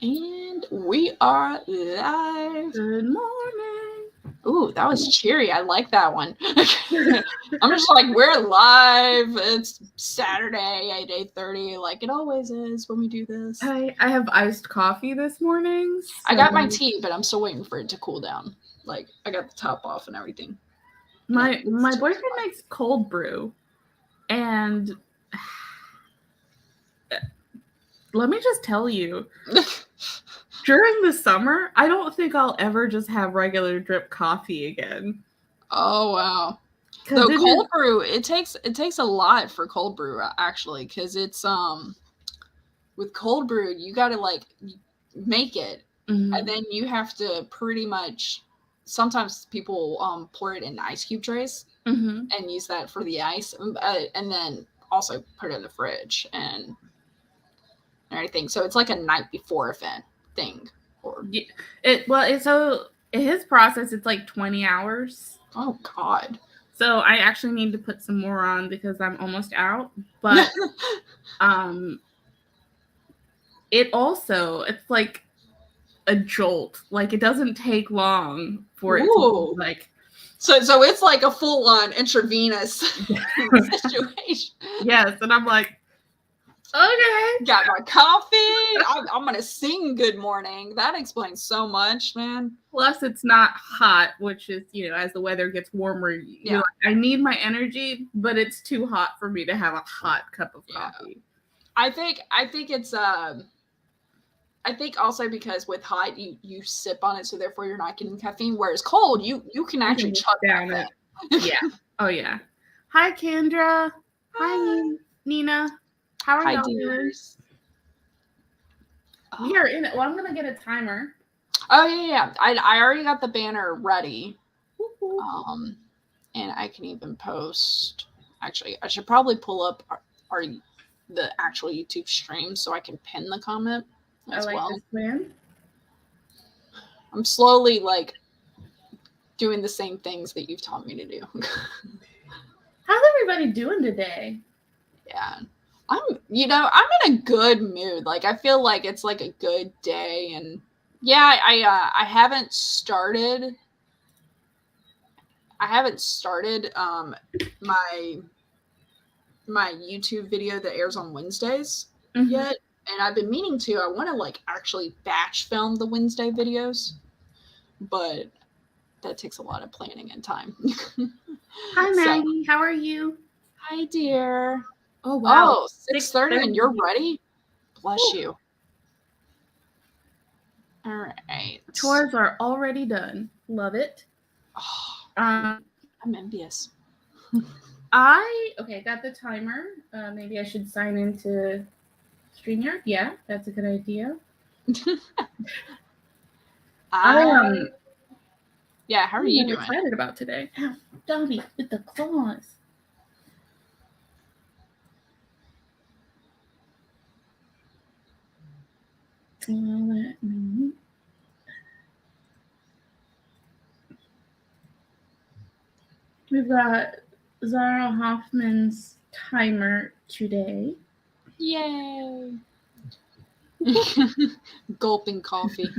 And we are live. Good morning. Ooh, that was cheery. I like that one. I'm just like, we're live. It's Saturday at 8:30, like it always is when we do this. I have iced coffee this morning. So... I got my tea, but I'm still waiting for it to cool down. Like, I got the top off and everything. My boyfriend makes cold brew, and let me just tell you, during the summer, I don't think I'll ever just have regular drip coffee again. Oh wow! Though cold brew, it takes a lot for cold brew actually, because it's with cold brew you gotta like make it, and then you have to pretty much. Sometimes people pour it in ice cube trays and use that for the ice, and then also put it in the fridge and everything. So it's like a night before event thing. Or his process, it's like 20 hours. Oh God. So I actually need to put some more on because I'm almost out. But it's like a jolt. Like, it doesn't take long for it to be like. So it's like a full-on intravenous situation. Yes, and I'm like, okay. Got my coffee. I'm gonna sing "Good Morning." That explains so much, man. Plus, it's not hot, which is, as the weather gets warmer, you're like, I need my energy, but it's too hot for me to have a hot cup of coffee. I think it's I think also because with hot you sip on it, so therefore you're not getting caffeine. Whereas cold, you can actually chug down it. Yeah. Oh yeah. Hi, Kendra. Hi, Nina. How are you doing? We are in it. Well, I'm gonna get a timer. Oh yeah. I already got the banner ready. And I can even post. Actually, I should probably pull up the actual YouTube stream so I can pin the comment as well. This plan. I'm slowly like doing the same things that you've taught me to do. How's everybody doing today? Yeah. I'm in a good mood. Like, I feel like it's like a good day, and yeah, I haven't started my YouTube video that airs on Wednesdays yet, and I've been meaning to. I want to like actually batch film the Wednesday videos, but that takes a lot of planning and time. Hi, Maggie. How are you? Hi, dear. Oh, wow. 6:30 and you're ready? Bless you. All right. Chores are already done. Love it. Oh, I'm envious. Got the timer. Maybe I should sign into StreamYard. Yeah, that's a good idea. Yeah, how are you doing? I'm excited about today. Ow, Dobby with the claws. We've got Zara Hoffman's timer today. Yay! Gulping coffee.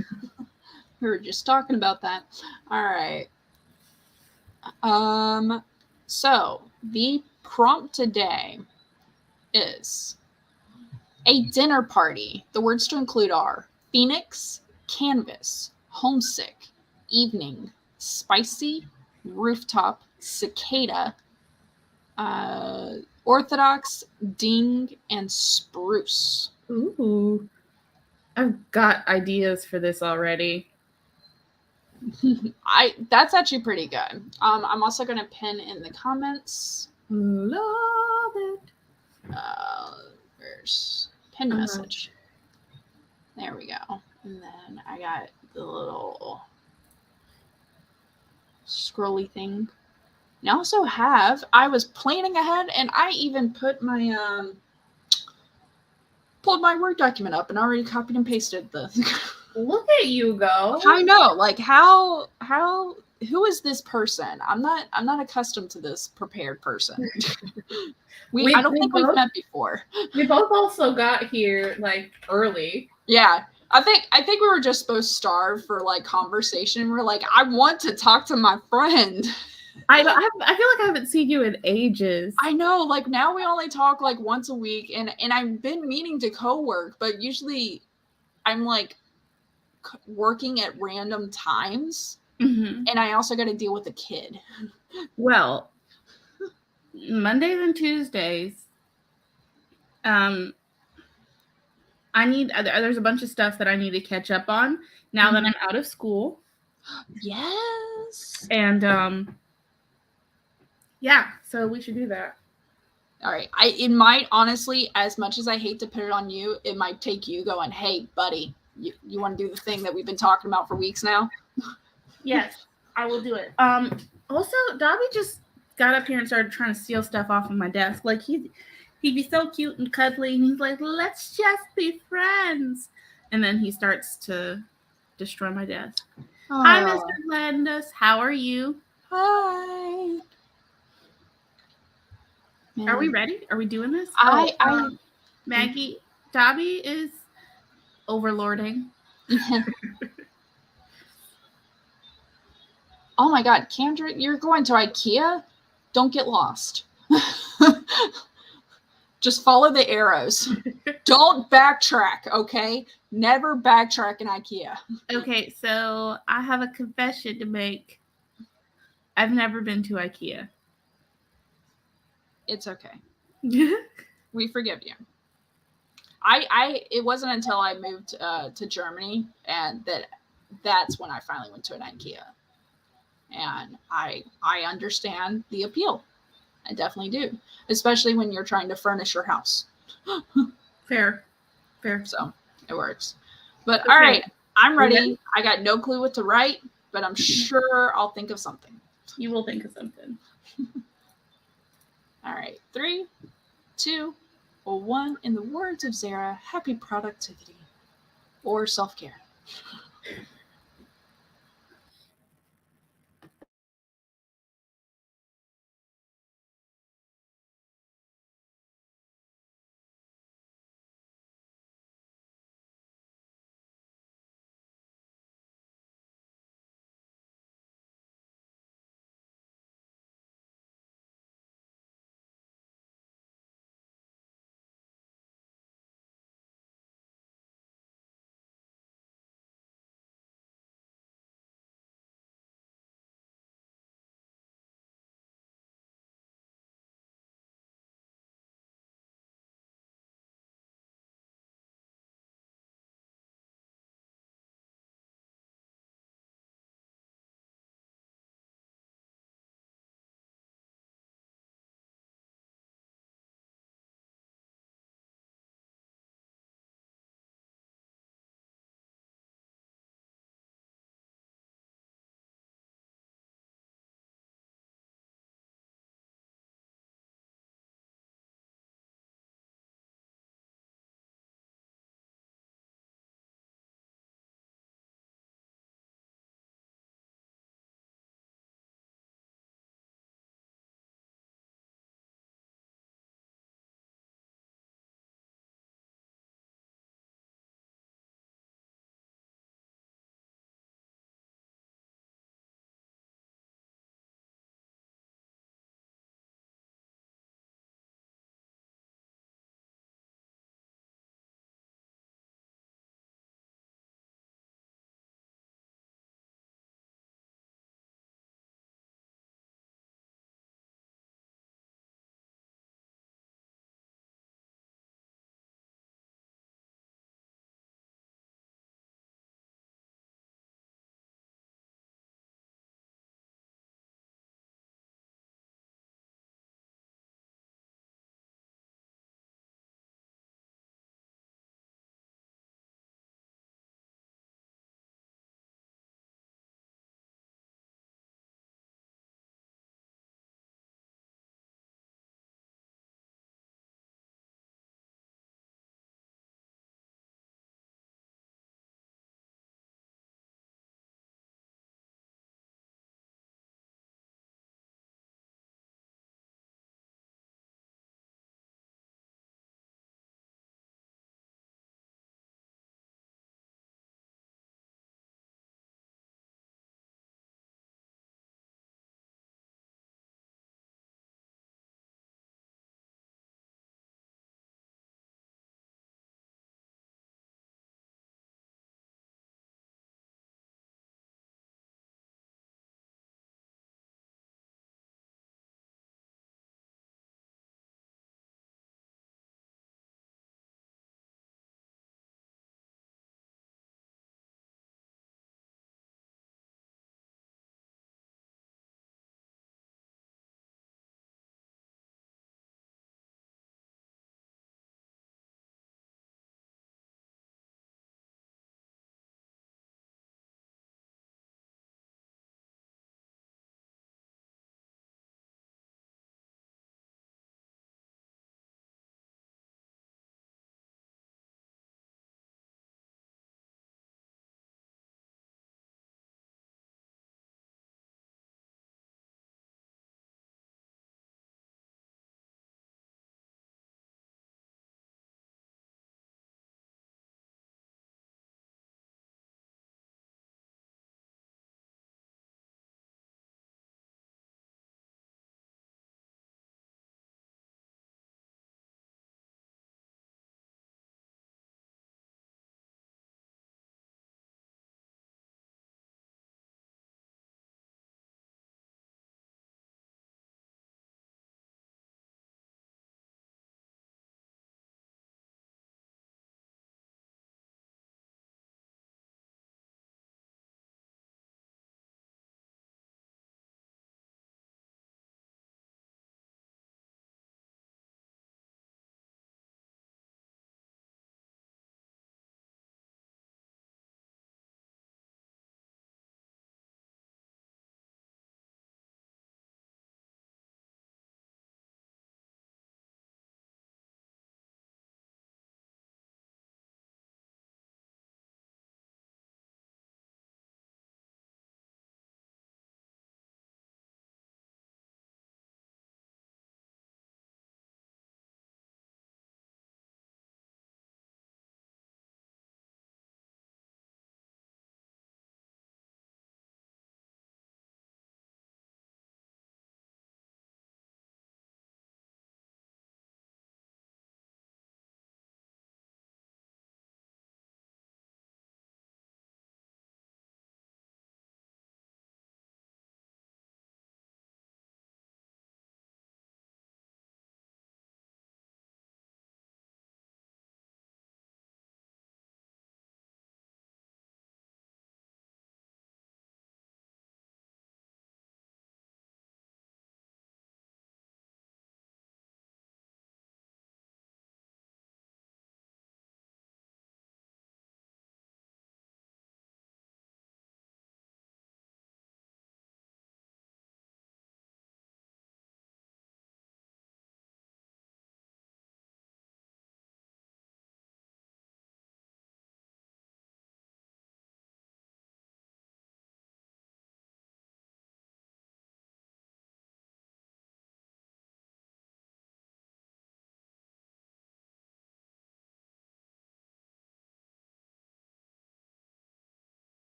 We were just talking about that. All right. So the prompt today is a dinner party. The words to include are Phoenix, canvas, homesick, evening, spicy, rooftop, cicada, orthodox, ding, and spruce. Ooh. I've got ideas for this already. That's actually pretty good. I'm also going to pin in the comments. Love it. Where's pin message? There we go. And then I got the little scrolly thing. And I also I was planning ahead, and I even put my pulled my Word document up and already copied and pasted the. Look at you go. I know, like who is this person? I'm not accustomed to this prepared person. I don't think we've met before. We both also got here like early. Yeah. I think we were just both starved for like conversation. We're like, I want to talk to my friend. I feel like I haven't seen you in ages. I know, like now we only talk like once a week, and I've been meaning to co-work, but usually I'm like working at random times, and I also got to deal with a kid. Well, Mondays and Tuesdays, there's a bunch of stuff that I need to catch up on now that I'm out of school. Yes. And yeah, so we should do that. All right. It might honestly, as much as I hate to put it on you, it might take you going, hey, buddy, you want to do the thing that we've been talking about for weeks now? Yes, I will do it. Also, Dobby just got up here and started trying to steal stuff off of my desk. Like he'd be so cute and cuddly, and he's like, let's just be friends. And then he starts to destroy my desk. Oh. Hi, Mr. Landis. How are you? Hi. Man. Are we ready? Are we doing this? Maggie, Dobby is overlording. Oh my God, Chandra, you're going to IKEA? Don't get lost. Just follow the arrows. Don't backtrack, okay? Never backtrack in IKEA. Okay, so I have a confession to make. I've never been to IKEA. It's okay. We forgive you. It wasn't until I moved to Germany and that's when I finally went to an IKEA. And I understand the appeal. I definitely do. Especially when you're trying to furnish your house. Fair. So it works. But okay. All right, I'm ready. I got no clue what to write, but I'm sure I'll think of something. You will think of something. All right, 3, 2, 1. In the words of Zara, happy productivity or self-care.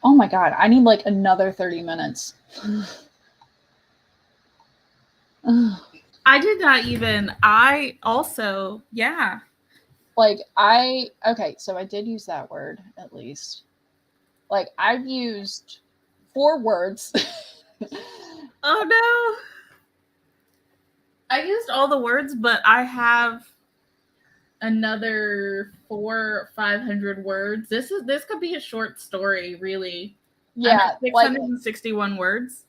Oh my god, I need like another 30 minutes. I did not even. I also, yeah. Like, okay, so I did use that word at least. Like, I've used 4 words. Oh no. I used all the words, but I have another 400-500 words. This could be a short story, really. Yeah, I'm at 661 words.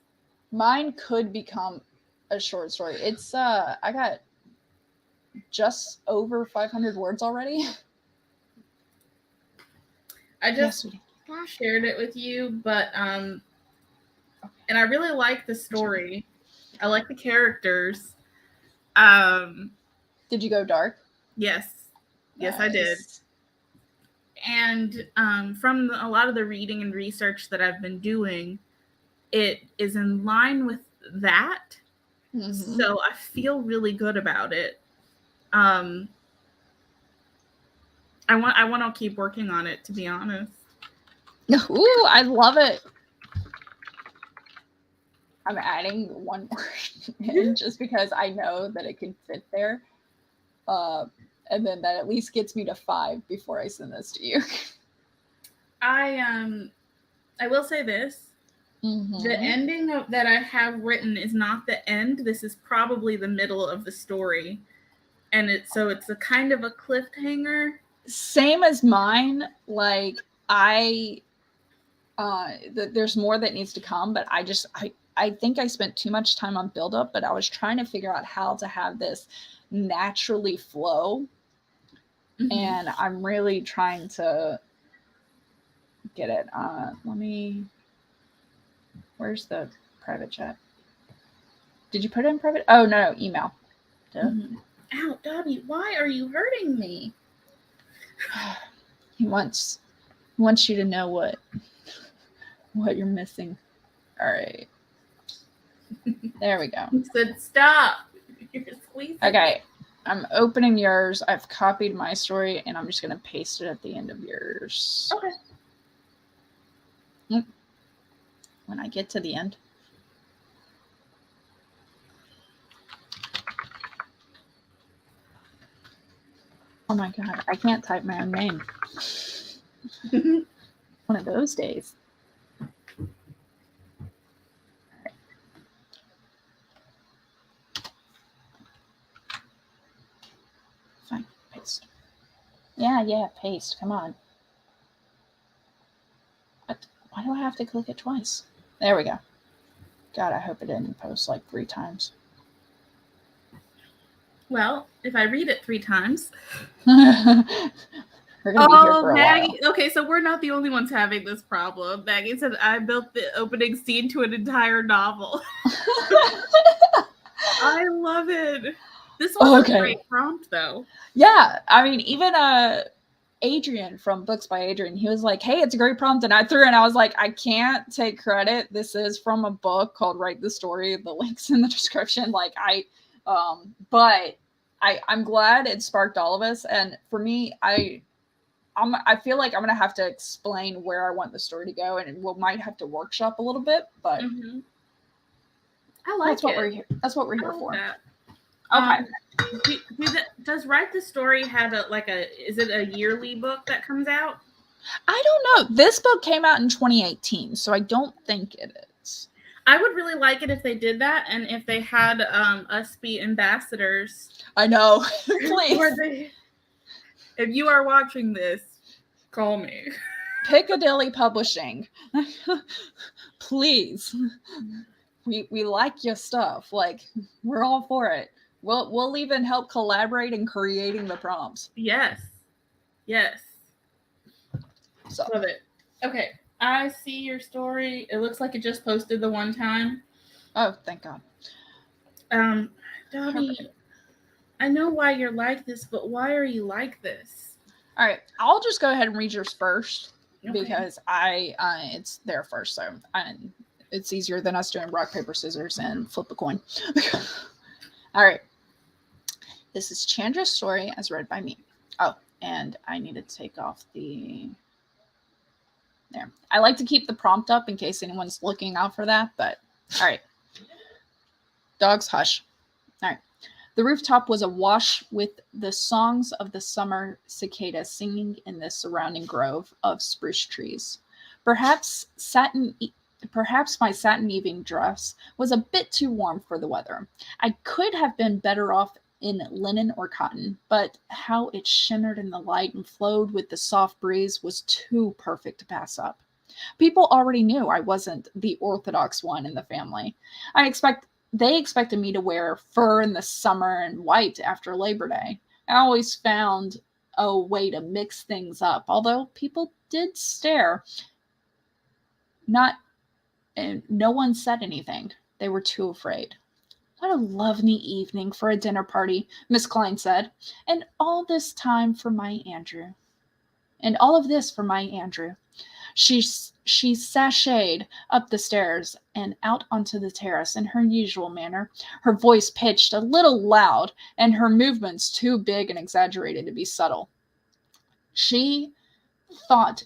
Mine could become a short story. It's I got just over 500 words already. I just shared it with you, but and I really like the story. I like the characters. Did you go dark? Yes. Yes, nice. I did. And from a lot of the reading and research that I've been doing, it is in line with that. Mm-hmm. So I feel really good about it. I want to keep working on it, to be honest. Ooh, I love it. I'm adding one word in just because I know that it can fit there. And then that at least gets me to 5 before I send this to you. I will say this. Mm-hmm. The ending that I have written is not the end. This is probably the middle of the story. And it's a kind of a cliffhanger. Same as mine. Like, there's more that needs to come, but I think I spent too much time on buildup, but I was trying to figure out how to have this naturally flow. Mm-hmm. And I'm really trying to get it. Where's the private chat? Did you put it in private? Oh, no, email. Mm-hmm. Ow, Dobby, why are you hurting me? He wants you to know what you're missing. All right. There we go. He said, stop. You're squeezing. Okay. I'm opening yours. I've copied my story, and I'm just going to paste it at the end of yours. Okay. When I get to the end. Oh my god, I can't type my own name. One of those days. Right. Fine, paste. Yeah, paste. Come on. What? Why do I have to click it twice? There we go. God, I hope it didn't post like 3 times. Well, if I read it 3 times. We're gonna be here for a Maggie. while. Okay, so we're not the only ones having this problem. Maggie said I built the opening scene to an entire novel. I love it. This was a great prompt, though. Yeah, I mean, even Adrian from Books by Adrian, he was like, hey, it's a great prompt. And I threw it, and I was like, I can't take credit. This is from a book called Write the Story. The link's in the description. Like, but I'm glad it sparked all of us. And for me, I feel like I'm going to have to explain where I want the story to go, and we might have to workshop a little bit, but mm-hmm. I like that's what we're here. That's what we're here for. That. Okay. Does Write the Story have is it a yearly book that comes out? I don't know. This book came out in 2018, so I don't think it is. I would really like it if they did that, and if they had us be ambassadors. I know. Please. If you are watching this, call me. Piccadilly Publishing. Please. We like your stuff. Like, we're all for it. We'll even help collaborate in creating the prompts. Yes. So. Love it. Okay. I see your story. It looks like it just posted the one time. Oh, thank God. Dobby, I know why you're like this, but why are you like this? All right. I'll just go ahead and read yours first because it's there first. So it's easier than us doing rock, paper, scissors and flip a coin. All right. This is Chandra's story as read by me. Oh, and I need to take off the... There. I like to keep the prompt up in case anyone's looking out for that, but all right. Dogs, hush. All right. The rooftop was awash with the songs of the summer cicada singing in the surrounding grove of spruce trees. Perhaps my satin evening dress was a bit too warm for the weather. I could have been better off in linen or cotton, but how it shimmered in the light and flowed with the soft breeze was too perfect to pass up. People already knew I wasn't the orthodox one in the family. They expected me to wear fur in the summer and white after Labor Day. I always found a way to mix things up, although people did stare. And no one said anything. They were too afraid. What a lovely evening for a dinner party, Miss Klein said. And all this time for my Andrew. And all of this for my Andrew. She sashayed up the stairs and out onto the terrace in her usual manner, her voice pitched a little loud and her movements too big and exaggerated to be subtle. She thought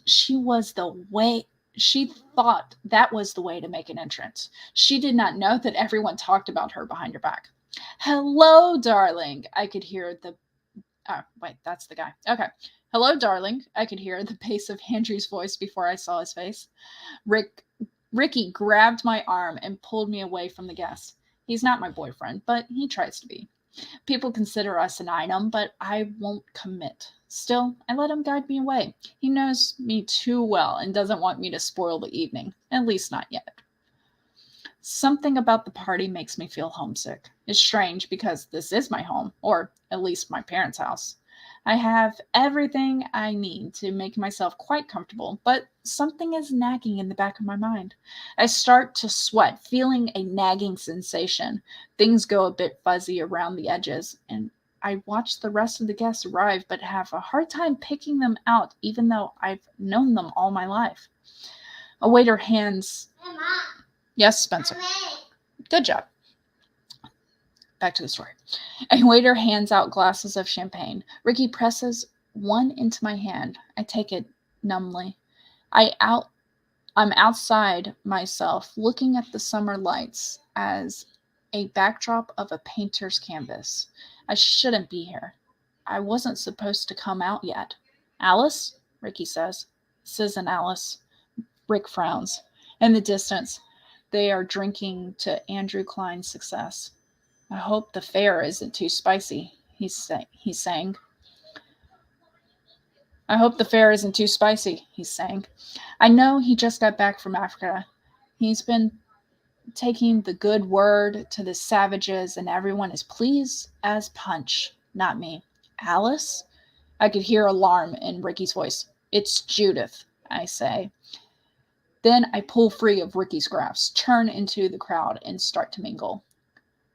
that was the way to make an entrance. She did not know that everyone talked about her behind her back. Hello, darling. I could hear the wait, that's the guy. Okay. Hello, darling. I could hear the bass of Andrew's voice before I saw his face. Ricky grabbed my arm and pulled me away from the guest. He's not my boyfriend, but he tries to be. People consider us an item, but I won't commit. Still, I let him guide me away. He knows me too well and doesn't want me to spoil the evening, at least not yet. Something about the party makes me feel homesick. It's strange because this is my home, or at least my parents' house. I have everything I need to make myself quite comfortable, but something is nagging in the back of my mind. I start to sweat, feeling a nagging sensation. Things go a bit fuzzy around the edges, and I watch the rest of the guests arrive, but have a hard time picking them out, even though I've known them all my life. A waiter hands... Yes, Spencer. Good job. Back to the story. A waiter hands out glasses of champagne. Ricky presses one into my hand. I take it numbly. I'm outside myself, looking at the summer lights as a backdrop of a painter's canvas. I shouldn't be here. I wasn't supposed to come out yet. Alice? Ricky says. This isn't Alice. Rick frowns. In the distance, they are drinking to Andrew Klein's success. I hope the fare isn't too spicy, he's saying. I hope the fare isn't too spicy, he's saying. I know he just got back from Africa. He's been taking the good word to the savages, and everyone is pleased as punch. Not me. Alice? I could hear alarm in Ricky's voice. It's Judith, I say. Then I pull free of Ricky's grasp, turn into the crowd, and start to mingle.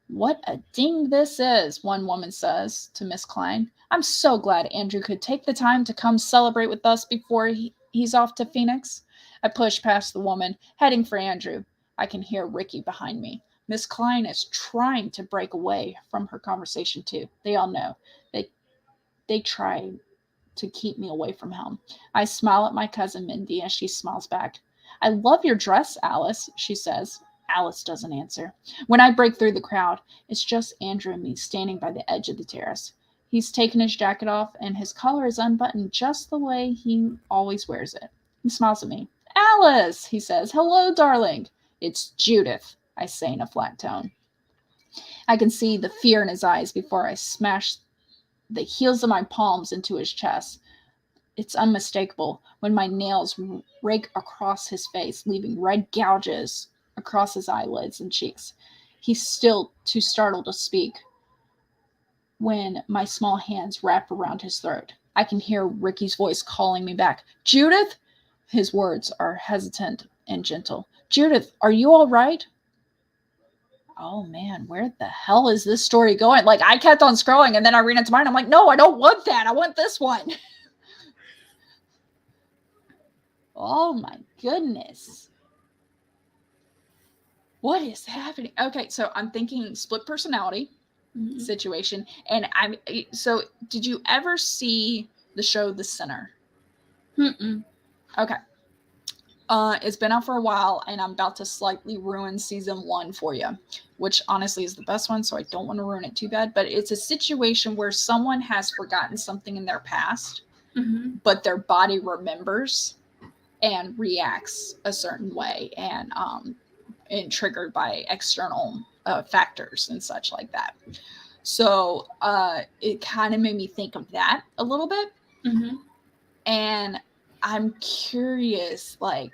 What a ding this is, one woman says to Miss Klein. I'm so glad Andrew could take the time to come celebrate with us before he's off to Phoenix. I push past the woman, heading for Andrew. I can hear Ricky behind me. Miss Klein is trying to break away from her conversation too. They all know. They try to keep me away from him. I smile at my cousin Mindy as she smiles back. I love your dress, Alice, she says. Alice doesn't answer. When I break through the crowd, it's just Andrew and me standing by the edge of the terrace. He's taken his jacket off, and his collar is unbuttoned just the way he always wears it. He smiles at me. Alice, he says. Hello, darling. It's Judith, I say in a flat tone. I can see the fear in his eyes before I smash the heels of my palms into his chest. It's unmistakable when my nails rake across his face, leaving red gouges across his eyelids and cheeks. He's still too startled to speak when my small hands wrap around his throat. I can hear Ricky's voice calling me back. Judith? His words are hesitant and gentle. Judith, are you all right? Oh man, where the hell is this story going? Like, I kept on scrolling and then I read into mine. I'm like, no, I don't want that. I want this one. Oh my goodness. What is happening? Okay, so I'm thinking split personality situation. And so did you ever see the show The Sinner? Mm-mm. Okay. It's been out for a while, and I'm about to slightly ruin season 1 for you, which honestly is the best one, so I don't want to ruin it too bad. But it's a situation where someone has forgotten something in their past, but their body remembers and reacts a certain way, and triggered by external factors and such like that. So it kind of made me think of that a little bit. And I'm curious, like,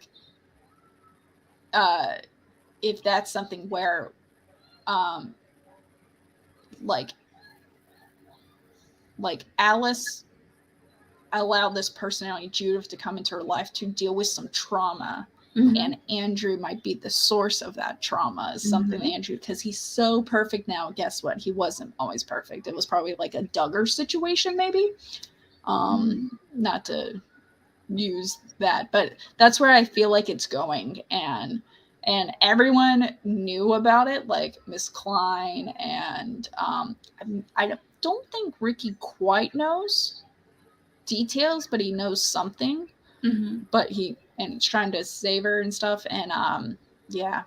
if that's something where, like Alice allowed this personality, Judith, to come into her life to deal with some trauma. And Andrew might be the source of that trauma. Something Andrew, because he's so perfect now. Guess what? He wasn't always perfect. It was probably like a Duggar situation, maybe. Not to use that, but that's where I feel like it's going. And everyone knew about it, like Miss Klein, and I don't think Ricky quite knows details, but he knows something. But he's trying to save her and stuff. And yeah,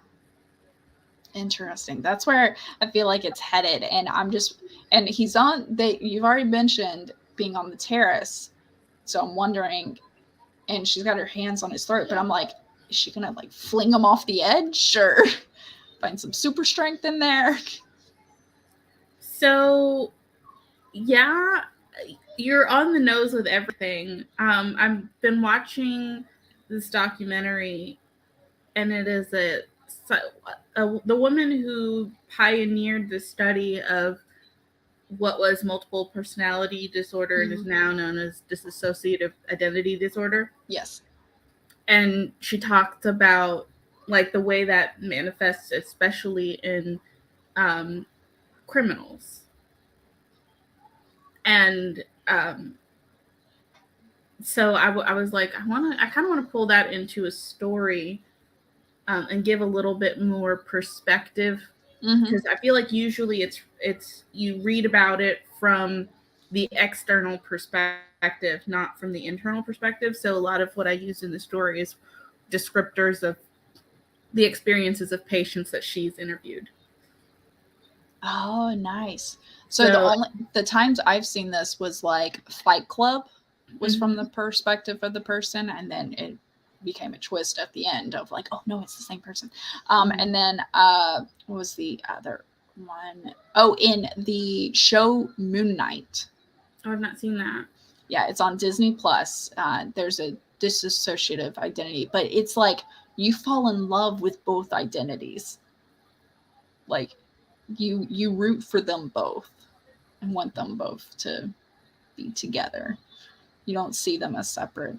interesting. That's where I feel like it's headed. And and he's you've already mentioned being on the terrace, so I'm wondering. And she's got her hands on his throat, but I'm like, is she gonna like fling him off the edge or find some super strength in there? So yeah, you're on the nose with everything. I've been watching this documentary, and it is the woman who pioneered the study of what was multiple personality disorder and is now known as dissociative identity disorder. Yes. And she talked about like the way that manifests, especially in criminals. And so I was like, I kind of want to pull that into a story and give a little bit more perspective, because I feel like usually it's you read about it from the external perspective, not from the internal perspective. So a lot of what I use in the story is descriptors of the experiences of patients that she's interviewed. Oh, nice. So the times I've seen this was like Fight Club was from the perspective of the person, and then it became a twist at the end of like, oh no, it's the same person. And then what was the other one? Oh, in the show Moon Knight. Oh, I've not seen that. Yeah, it's on Disney Plus. There's a dissociative identity, but it's like you fall in love with both identities. Like you root for them both and want them both to be together. You don't see them as separate.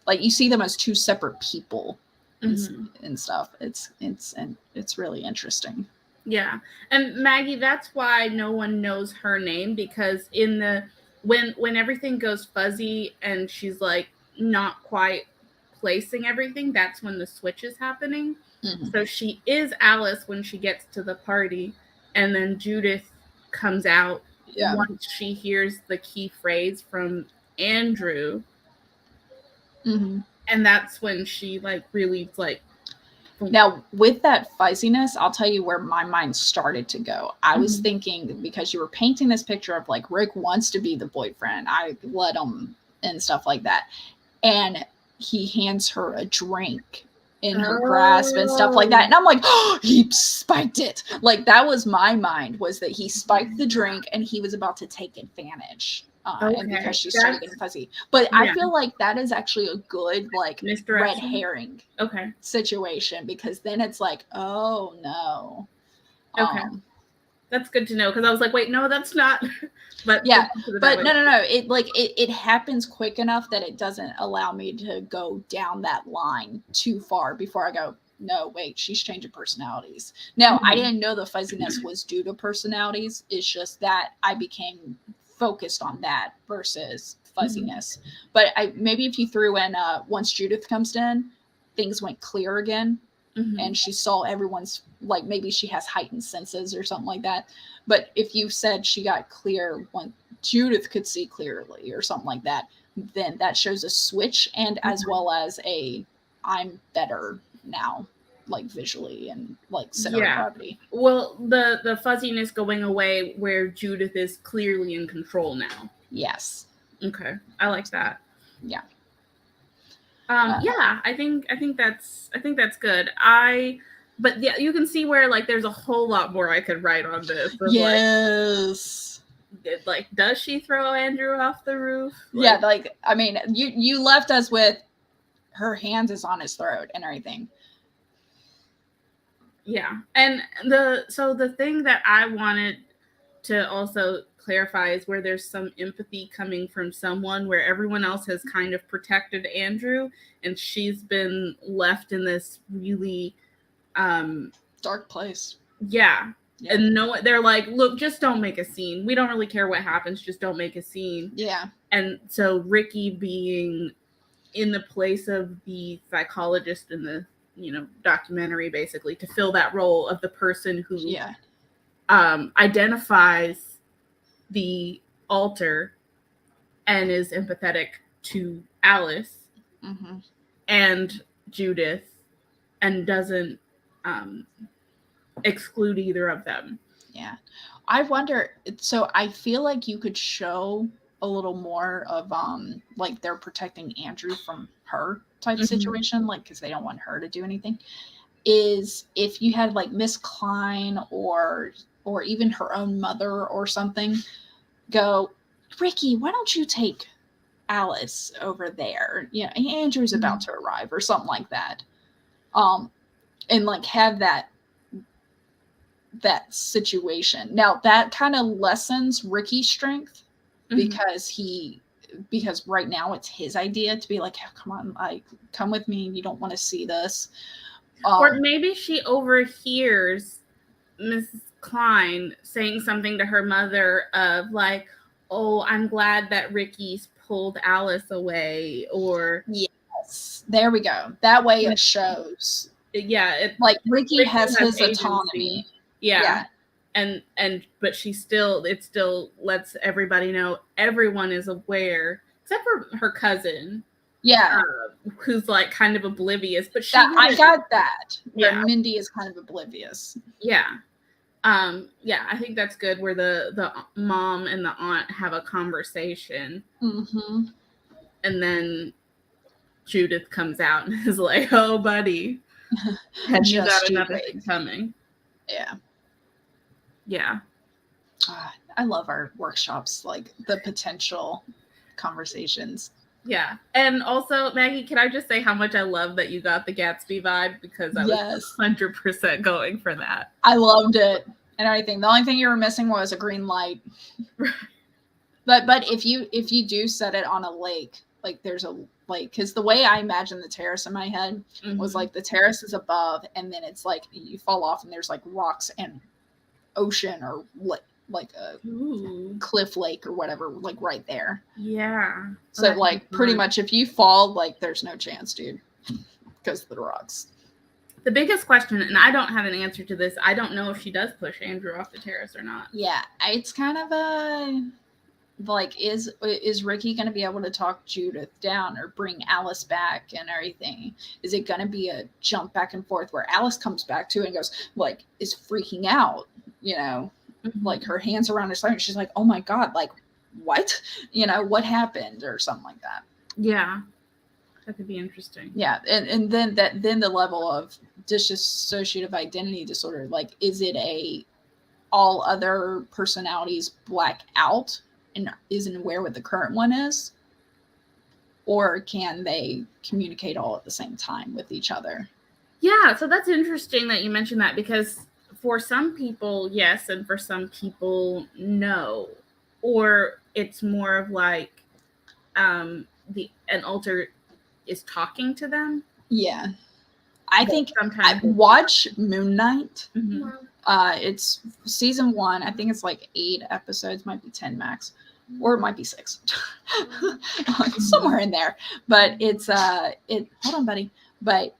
Like you see them as two separate people and stuff. It's really interesting. Yeah. And Maggie, that's why no one knows her name, because in the when everything goes fuzzy and she's like not quite placing everything, that's when the switch is happening. So she is Alice when she gets to the party, and then Judith comes out once she hears the key phrase from Andrew. And that's when she like really like. Now with that fuzziness, I'll tell you where my mind started to go. I was thinking, because you were painting this picture of like Rick wants to be the boyfriend, I let him and stuff like that, and he hands her a drink in her grasp and stuff like that, and I'm like, oh, he spiked it. Like that was my mind, was that he spiked the drink and he was about to take advantage. And because she started getting fuzzy. But I feel like that is actually a good like red herring situation, because then it's like, oh no. That's good to know, because I was like, wait, no, that's not. But yeah, but no. It like it happens quick enough that it doesn't allow me to go down that line too far before I go, no, wait, she's changing personalities. No, I didn't know the fuzziness was due to personalities. It's just that I became focused on that versus fuzziness. But maybe if you threw in once Judith comes in, things went clear again, and she saw everyone's, like maybe she has heightened senses or something like that. But if you said she got clear when Judith could see clearly or something like that, then that shows a switch, and as well as a I'm better now, like visually and like center of gravity. Well, the fuzziness going away where Judith is clearly in control now. Yes. Okay, I like that. Yeah. Yeah, I think that's good. But yeah, you can see where like there's a whole lot more I could write on this. Yes. Like, does she throw Andrew off the roof? Yeah, like I mean, you left us with her hands is on his throat and everything. Yeah, and the thing that I wanted to also clarify is where there's some empathy coming from someone where everyone else has kind of protected Andrew and she's been left in this really dark place. Yeah. And they're like, look, just don't make a scene. We don't really care what happens, just don't make a scene. Yeah. And so Ricky being in the place of the psychologist in the documentary, basically, to fill that role of the person who identifies the alter and is empathetic to Alice and Judith and doesn't exclude either of them. Yeah. I wonder, so I feel like you could show a little more of like they're protecting Andrew from her type situation, like because they don't want her to do anything, is if you had like Miss Klein or even her own mother or something go, Ricky, why don't you take Alice over there? Andrew's about to arrive or something like that. And like have that situation. Now that kind of lessens Ricky's strength because right now it's his idea to be like, oh, come on, like come with me. You don't want to see this. Or maybe she overhears Mrs. Klein saying something to her mother of like, oh, I'm glad that Ricky's pulled Alice away, or yes, there we go. That way it shows. Yeah, like Ricky has his autonomy. Yeah. And but it still lets everybody know everyone is aware except for her cousin. Yeah. Who's like kind of oblivious, but I got that. Where Mindy is kind of oblivious. Yeah. Yeah, I think that's good where the mom and the aunt have a conversation. And then Judith comes out and is like, oh, buddy. And you got another thing coming. Yeah. Yeah. I love our workshops, like the potential conversations. Yeah. And also, Maggie, can I just say how much I love that you got the Gatsby vibe, because I was 100% going for that. I loved it and everything. The only thing you were missing was a green light. But if you do set it on a lake, like there's a lake, because the way I imagine the terrace in my head was like the terrace is above and then it's like you fall off and there's like rocks and ocean or like a cliff lake or whatever, like right there. Yeah. So like pretty much if you fall, like there's no chance, dude, because of the rocks. The biggest question, and I don't have an answer to this, I don't know if she does push Andrew off the terrace or not. Yeah, it's kind of a like, is Ricky going to be able to talk Judith down or bring Alice back and everything? Is it going to be a jump back and forth where Alice comes back to it and goes, like, is freaking out, like her hands around her stomach. She's like, oh my God, like what? What happened or something like that. Yeah. That could be interesting. Yeah. And then the level of dissociative identity disorder, like, is it all other personalities black out and isn't aware what the current one is? Or can they communicate all at the same time with each other? Yeah. So that's interesting that you mentioned that, because for some people, yes, and for some people, no. Or it's more of like an alter is talking to them. Yeah. I think sometimes watch Moon Knight. It's season 1. I think it's like 8 episodes, might be 10 max, or it might be 6. Somewhere in there. But it's hold on, buddy. But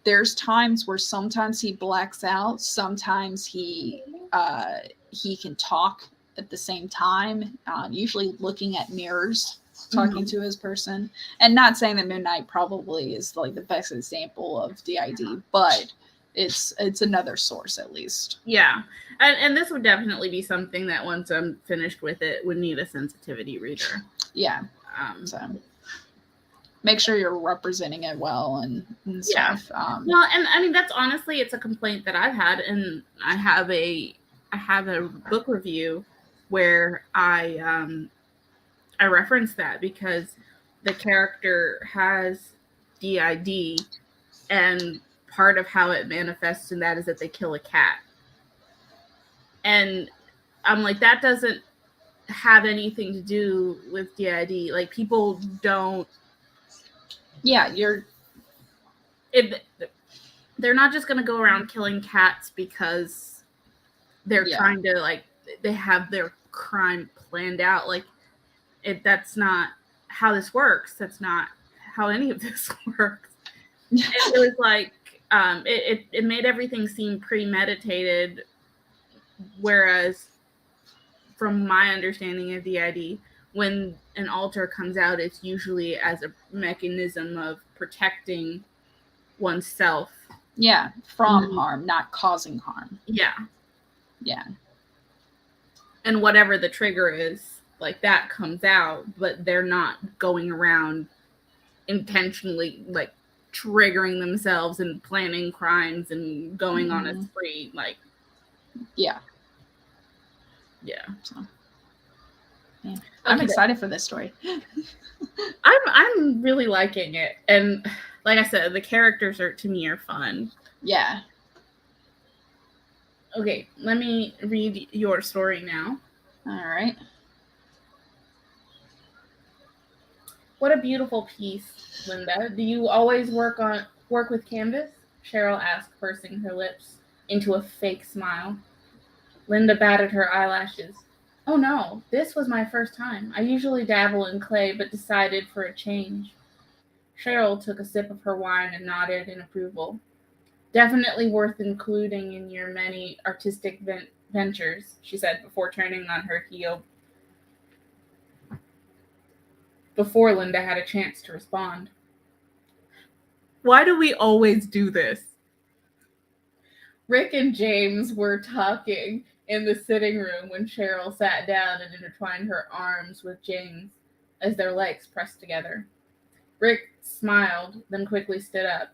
there's times where sometimes he blacks out, sometimes he can talk at the same time, usually looking at mirrors talking to his person. And not saying that Moon Knight probably is like the best example of DID, but it's another source at least. Yeah. And this would definitely be something that once I'm finished with it would need a sensitivity reader. Yeah. So make sure you're representing it well and stuff. Well, and I mean that's honestly it's a complaint that I've had, and I have a book review where I reference that because the character has DID, and part of how it manifests in that is that they kill a cat. And I'm like, that doesn't have anything to do with DID. Like, people don't. Yeah, they're not just going to go around killing cats because they're trying to, like, they have their crime planned out. Like, that's not how this works. That's not how any of this works. It was like, it made everything seem premeditated, whereas from my understanding of DID, when an alter comes out, it's usually as a mechanism of protecting oneself. Yeah, from harm, not causing harm. Yeah. Yeah. And whatever the trigger is, like, that comes out, but they're not going around intentionally, like, triggering themselves and planning crimes and going on a spree. Like, yeah. So. Yeah. I'm excited for this story. I'm really liking it, and like I said, the characters to me are fun. Yeah. Okay, let me read your story now. All right. What a beautiful piece, Linda. Do you always work with canvas? Cheryl asked, pursing her lips into a fake smile. Linda batted her eyelashes. Oh no, this was my first time. I usually dabble in clay, but decided for a change. Cheryl took a sip of her wine and nodded in approval. Definitely worth including in your many artistic ventures, she said before turning on her heel. Before Linda had a chance to respond. Why do we always do this? Rick and James were talking in the sitting room when Cheryl sat down and intertwined her arms with James as their legs pressed together. Rick smiled, then quickly stood up.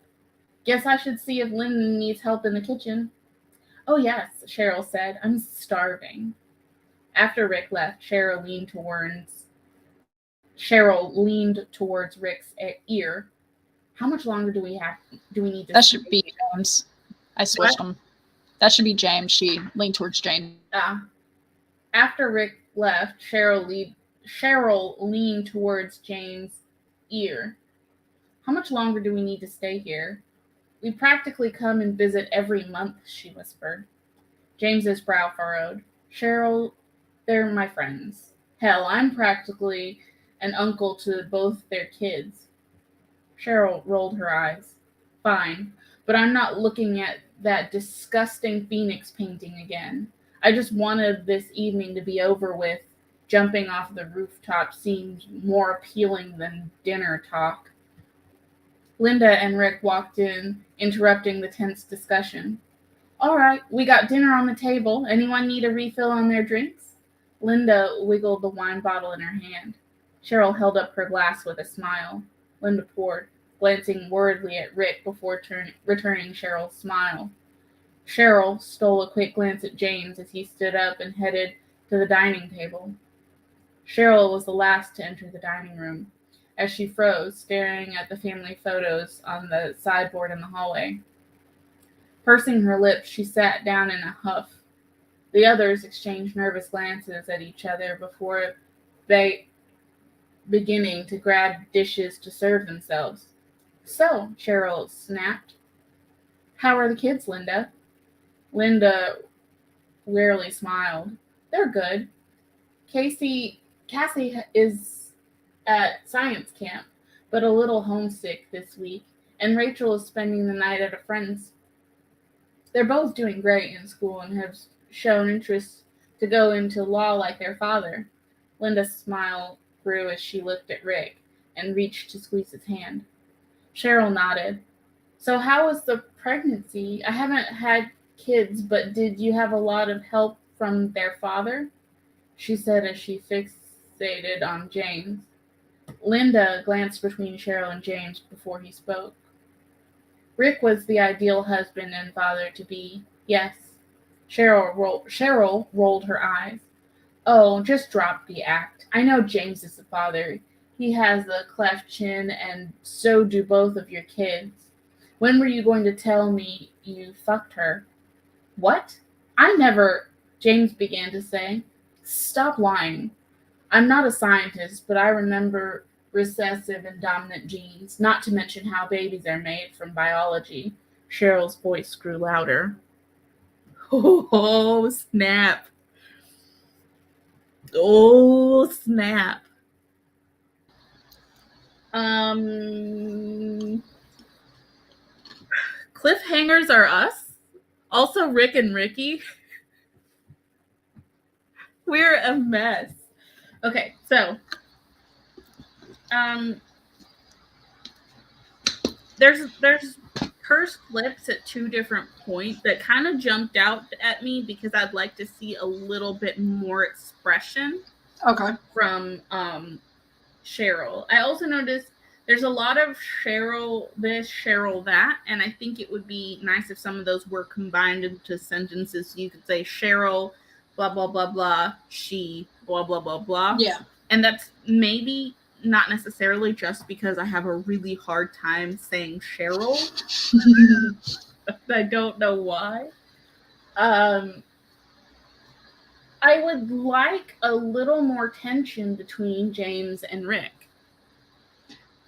Guess I should see if Lyndon needs help in the kitchen. Oh yes, Cheryl said. I'm starving. After Rick left, Cheryl leaned towards Rick's ear. How much longer do we need to? That should be James. I switched them. That should be James. She leaned towards James. After Rick left, Cheryl leaned towards James' ear. How much longer do we need to stay here? We practically come and visit every month, she whispered. James's brow furrowed. Cheryl, they're my friends. Hell, I'm practically an uncle to both their kids. Cheryl rolled her eyes. Fine, but I'm not looking at that disgusting Phoenix painting again. I just wanted this evening to be over with. Jumping off the rooftop seemed more appealing than dinner talk. Linda and Rick walked in, interrupting the tense discussion. All right, we got dinner on the table. Anyone need a refill on their drinks? Linda wiggled the wine bottle in her hand. Cheryl held up her glass with a smile. Linda poured, glancing worriedly at Rick before returning Cheryl's smile. Cheryl stole a quick glance at James as he stood up and headed to the dining table. Cheryl was the last to enter the dining room, as she froze, staring at the family photos on the sideboard in the hallway. Pursing her lips, she sat down in a huff. The others exchanged nervous glances at each other before beginning to grab dishes to serve themselves. So, Cheryl snapped. How are the kids, Linda? Linda wearily smiled. They're good. Cassie is at science camp, but a little homesick this week, and Rachel is spending the night at a friend's. They're both doing great in school and have shown interest to go into law like their father. Linda's smile grew as she looked at Rick and reached to squeeze his hand. Cheryl nodded. So how was the pregnancy? I haven't had kids, but did you have a lot of help from their father? She said as she fixated on James. Linda glanced between Cheryl and James before he spoke. Rick was the ideal husband and father to be. Yes. Cheryl rolled her eyes. Oh, just drop the act. I know James is the father. He has a cleft chin, and so do both of your kids. When were you going to tell me you fucked her? What? I never, James began to say. Stop lying. I'm not a scientist, but I remember recessive and dominant genes, not to mention how babies are made from biology. Cheryl's voice grew louder. Oh, snap. Oh, snap. Cliffhangers are us. Also, Rick and Ricky. We're a mess. Okay, so there's cursed lips at 2 different points that kind of jumped out at me because I'd like to see a little bit more expression. Okay. From Cheryl. I also noticed there's a lot of Cheryl this, Cheryl that, and I think it would be nice if some of those were combined into sentences. You could say Cheryl, blah, blah, blah, blah, she, blah, blah, blah, blah. Yeah. And that's maybe not necessarily just because I have a really hard time saying Cheryl. I don't know why. I would like a little more tension between James and Rick.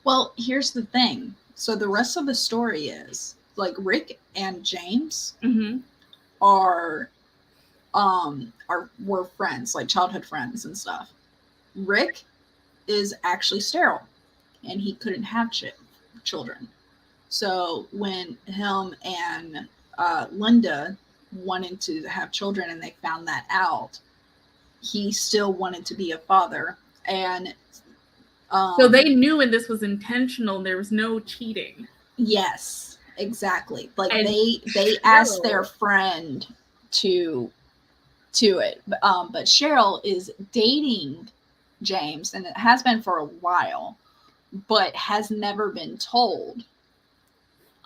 Well, here's the thing. So the rest of the story is like Rick and James were friends, like childhood friends and stuff. Rick is actually sterile, and he couldn't have children. So when him and Linda wanted to have children and they found that out, he still wanted to be a father. And so they knew when this was intentional, there was no cheating. Yes, exactly. Like and they asked their friend to it. But Cheryl is dating James, and it has been for a while, but has never been told.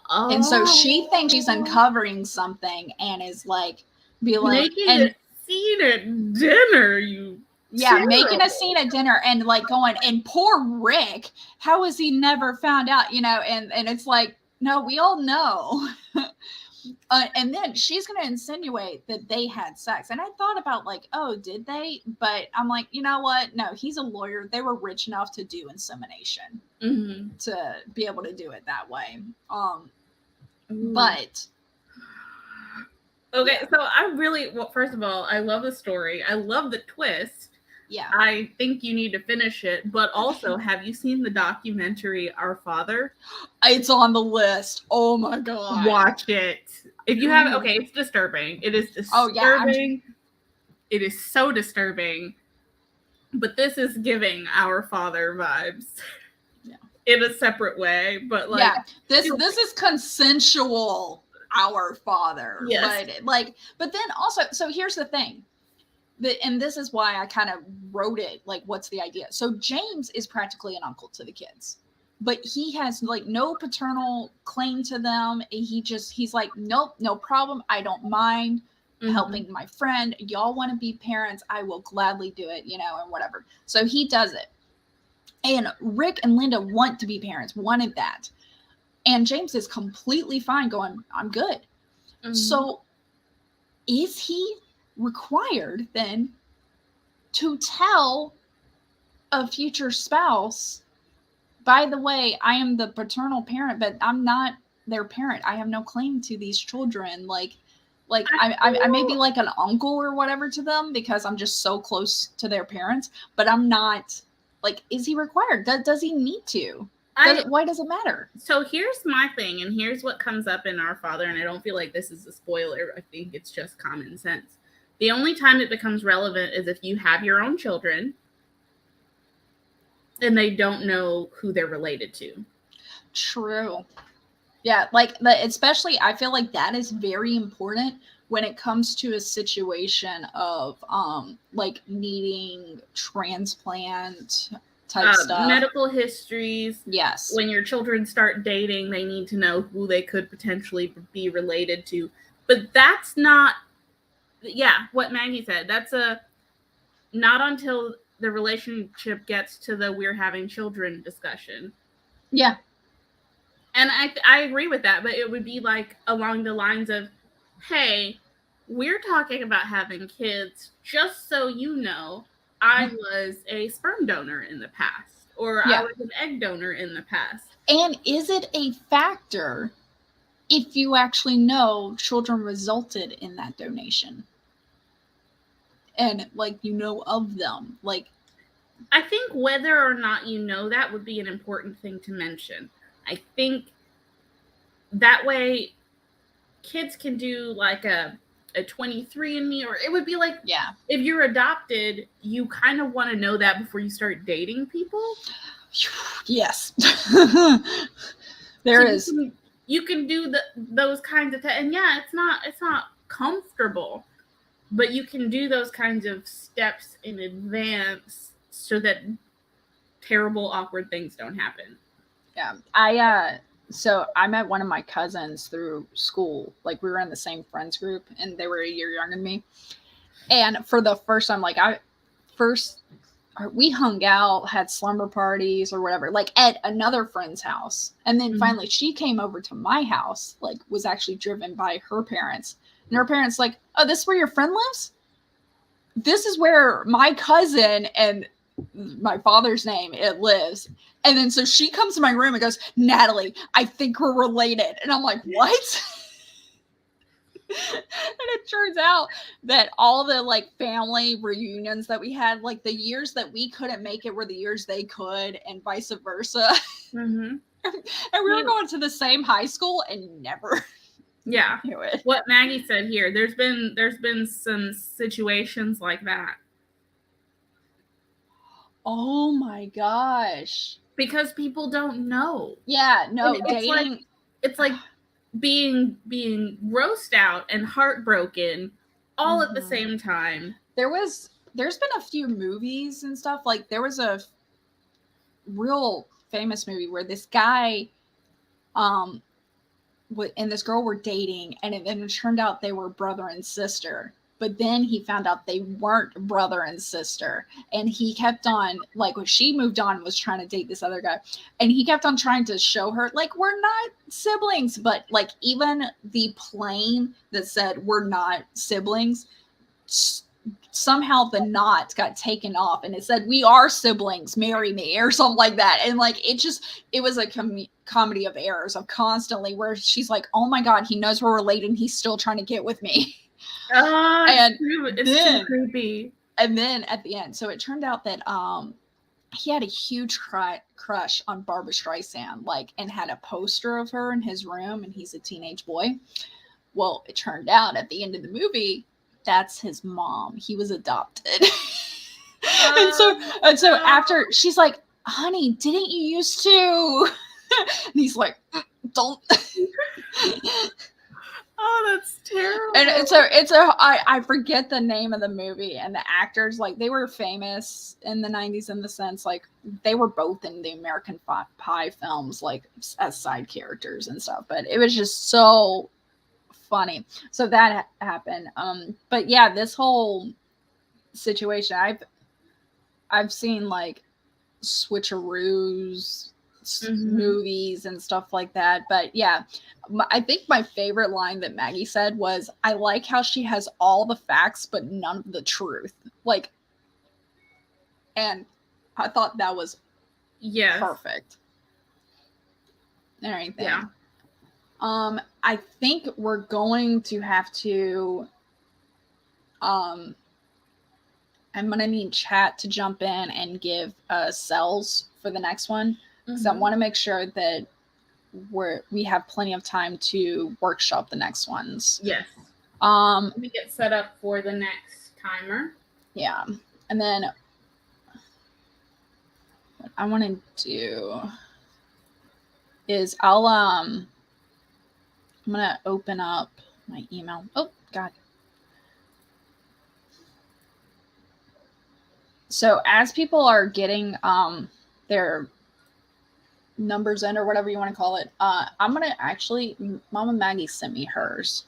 Oh. And so she thinks she's uncovering something and is like, making a scene at dinner, making a scene at dinner and like going, and poor Rick, how has he never found out, and it's like, no, we all know. And then she's going to insinuate that they had sex. And I thought about like, oh, did they? But I'm like, you know what? No, he's a lawyer. They were rich enough to do insemination to be able to do it that way. But okay, so first of all, I love the story. I love the twist. Yeah. I think you need to finish it. But also, have you seen the documentary Our Father? It's on the list. Oh my God. Watch it. If you haven't, okay, it's disturbing. It is disturbing. Oh, yeah, it is so disturbing. But this is giving Our Father vibes. Yeah. In a separate way. But like, yeah, this is consensual Our Father. Yes. But then also, so here's the thing. And this is why I kind of wrote it, like, what's the idea? So James is practically an uncle to the kids, but he has like no paternal claim to them. He's like, nope, no problem. I don't mind helping my friend. Y'all want to be parents, I will gladly do it, and whatever. So he does it. And Rick and Linda want to be parents, wanted that. And James is completely fine going, I'm good. So is he required then to tell a future spouse, by the way, I am the paternal parent, but I'm not their parent. I have no claim to these children. I may be like an uncle or whatever to them because I'm just so close to their parents, but I'm not, like, is he required? Does he need to? Why does it matter? So here's my thing, and here's what comes up in Our Father, and I don't feel like this is a spoiler. I think it's just common sense. The only time it becomes relevant is if you have your own children and they don't know who they're related to. True. Yeah, like especially I feel like that is very important when it comes to a situation of like needing transplant type stuff. Medical histories. Yes. When your children start dating, they need to know who they could potentially be related to. But that's not, what Maggie said. That's not until the relationship gets to the we're having children discussion. Yeah. And I agree with that, but it would be like along the lines of, hey, we're talking about having kids, just so you know, I was a sperm donor in the past, or I was an egg donor in the past. And is it a factor if you actually know children resulted in that donation? And like, you know of them. Like, I think whether or not you know that would be an important thing to mention. I think that way kids can do like a 23andMe, or it would be like, if you're adopted, you kind of want to know that before you start dating people. Yes. You can do those kinds of and it's not comfortable, but you can do those kinds of steps in advance so that terrible, awkward things don't happen. Yeah. So I met one of my cousins through school. Like, we were in the same friends group, and they were a year younger than me. And for the first time, like, we hung out, had slumber parties or whatever, like at another friend's house. And then finally she came over to my house, like was actually driven by her parents. And her parents like, oh, this is where your friend lives? This is where my cousin and my father's name, it lives. And then so she comes to my room and goes, Natalie, I think we're related. And I'm like, what? And it turns out that all the like family reunions that we had, like the years that we couldn't make it were the years they could, and vice versa. Mm-hmm. And we were going to the same high school and never knew it. What Maggie said here, there's been some situations like that. Oh my gosh. Because people don't know. Yeah, no, dating. It's like being grossed out and heartbroken all at the same time. There's been a few movies and stuff. Like, there was a real famous movie where this guy and this girl were dating, and it turned out they were brother and sister. But then he found out they weren't brother and sister. And he kept on, like, when she moved on and was trying to date this other guy, and he kept on trying to show her, like, we're not siblings. But, like, even the plane that said we're not siblings, somehow the knot got taken off, and it said, we are siblings, marry me, or something like that. And, like, it was a comedy of errors of constantly where she's like, oh my God, he knows we're related and he's still trying to get with me. And it's too creepy. And then at the end, so it turned out that he had a huge crush on Barbra Streisand, like, and had a poster of her in his room, and he's a teenage boy. Well, it turned out at the end of the movie, that's his mom. He was adopted. And so after, she's like, honey, didn't you used to? And he's like, don't. Oh, that's terrible. And I forget the name of the movie, and the actors, like, they were famous in the 90s in the sense, like, they were both in the American Pie films, like, as side characters and stuff, but it was just so funny. So that happened. But yeah, this whole situation, I've seen, like, switcheroos, movies and stuff like that. But yeah, I think my favorite line that Maggie said was, I like how she has all the facts but none of the truth. Like, and I thought that was perfect. Everything. Yeah. I think we're going to have to I'm gonna need chat to jump in and give cells for the next one. So I want to make sure that we have plenty of time to workshop the next ones. Yes. Let me get set up for the next timer. Yeah. And then what I want to do is I'm gonna open up my email. Oh God. So as people are getting their numbers in or whatever you want to call it, I'm gonna actually, Mama Maggie sent me hers.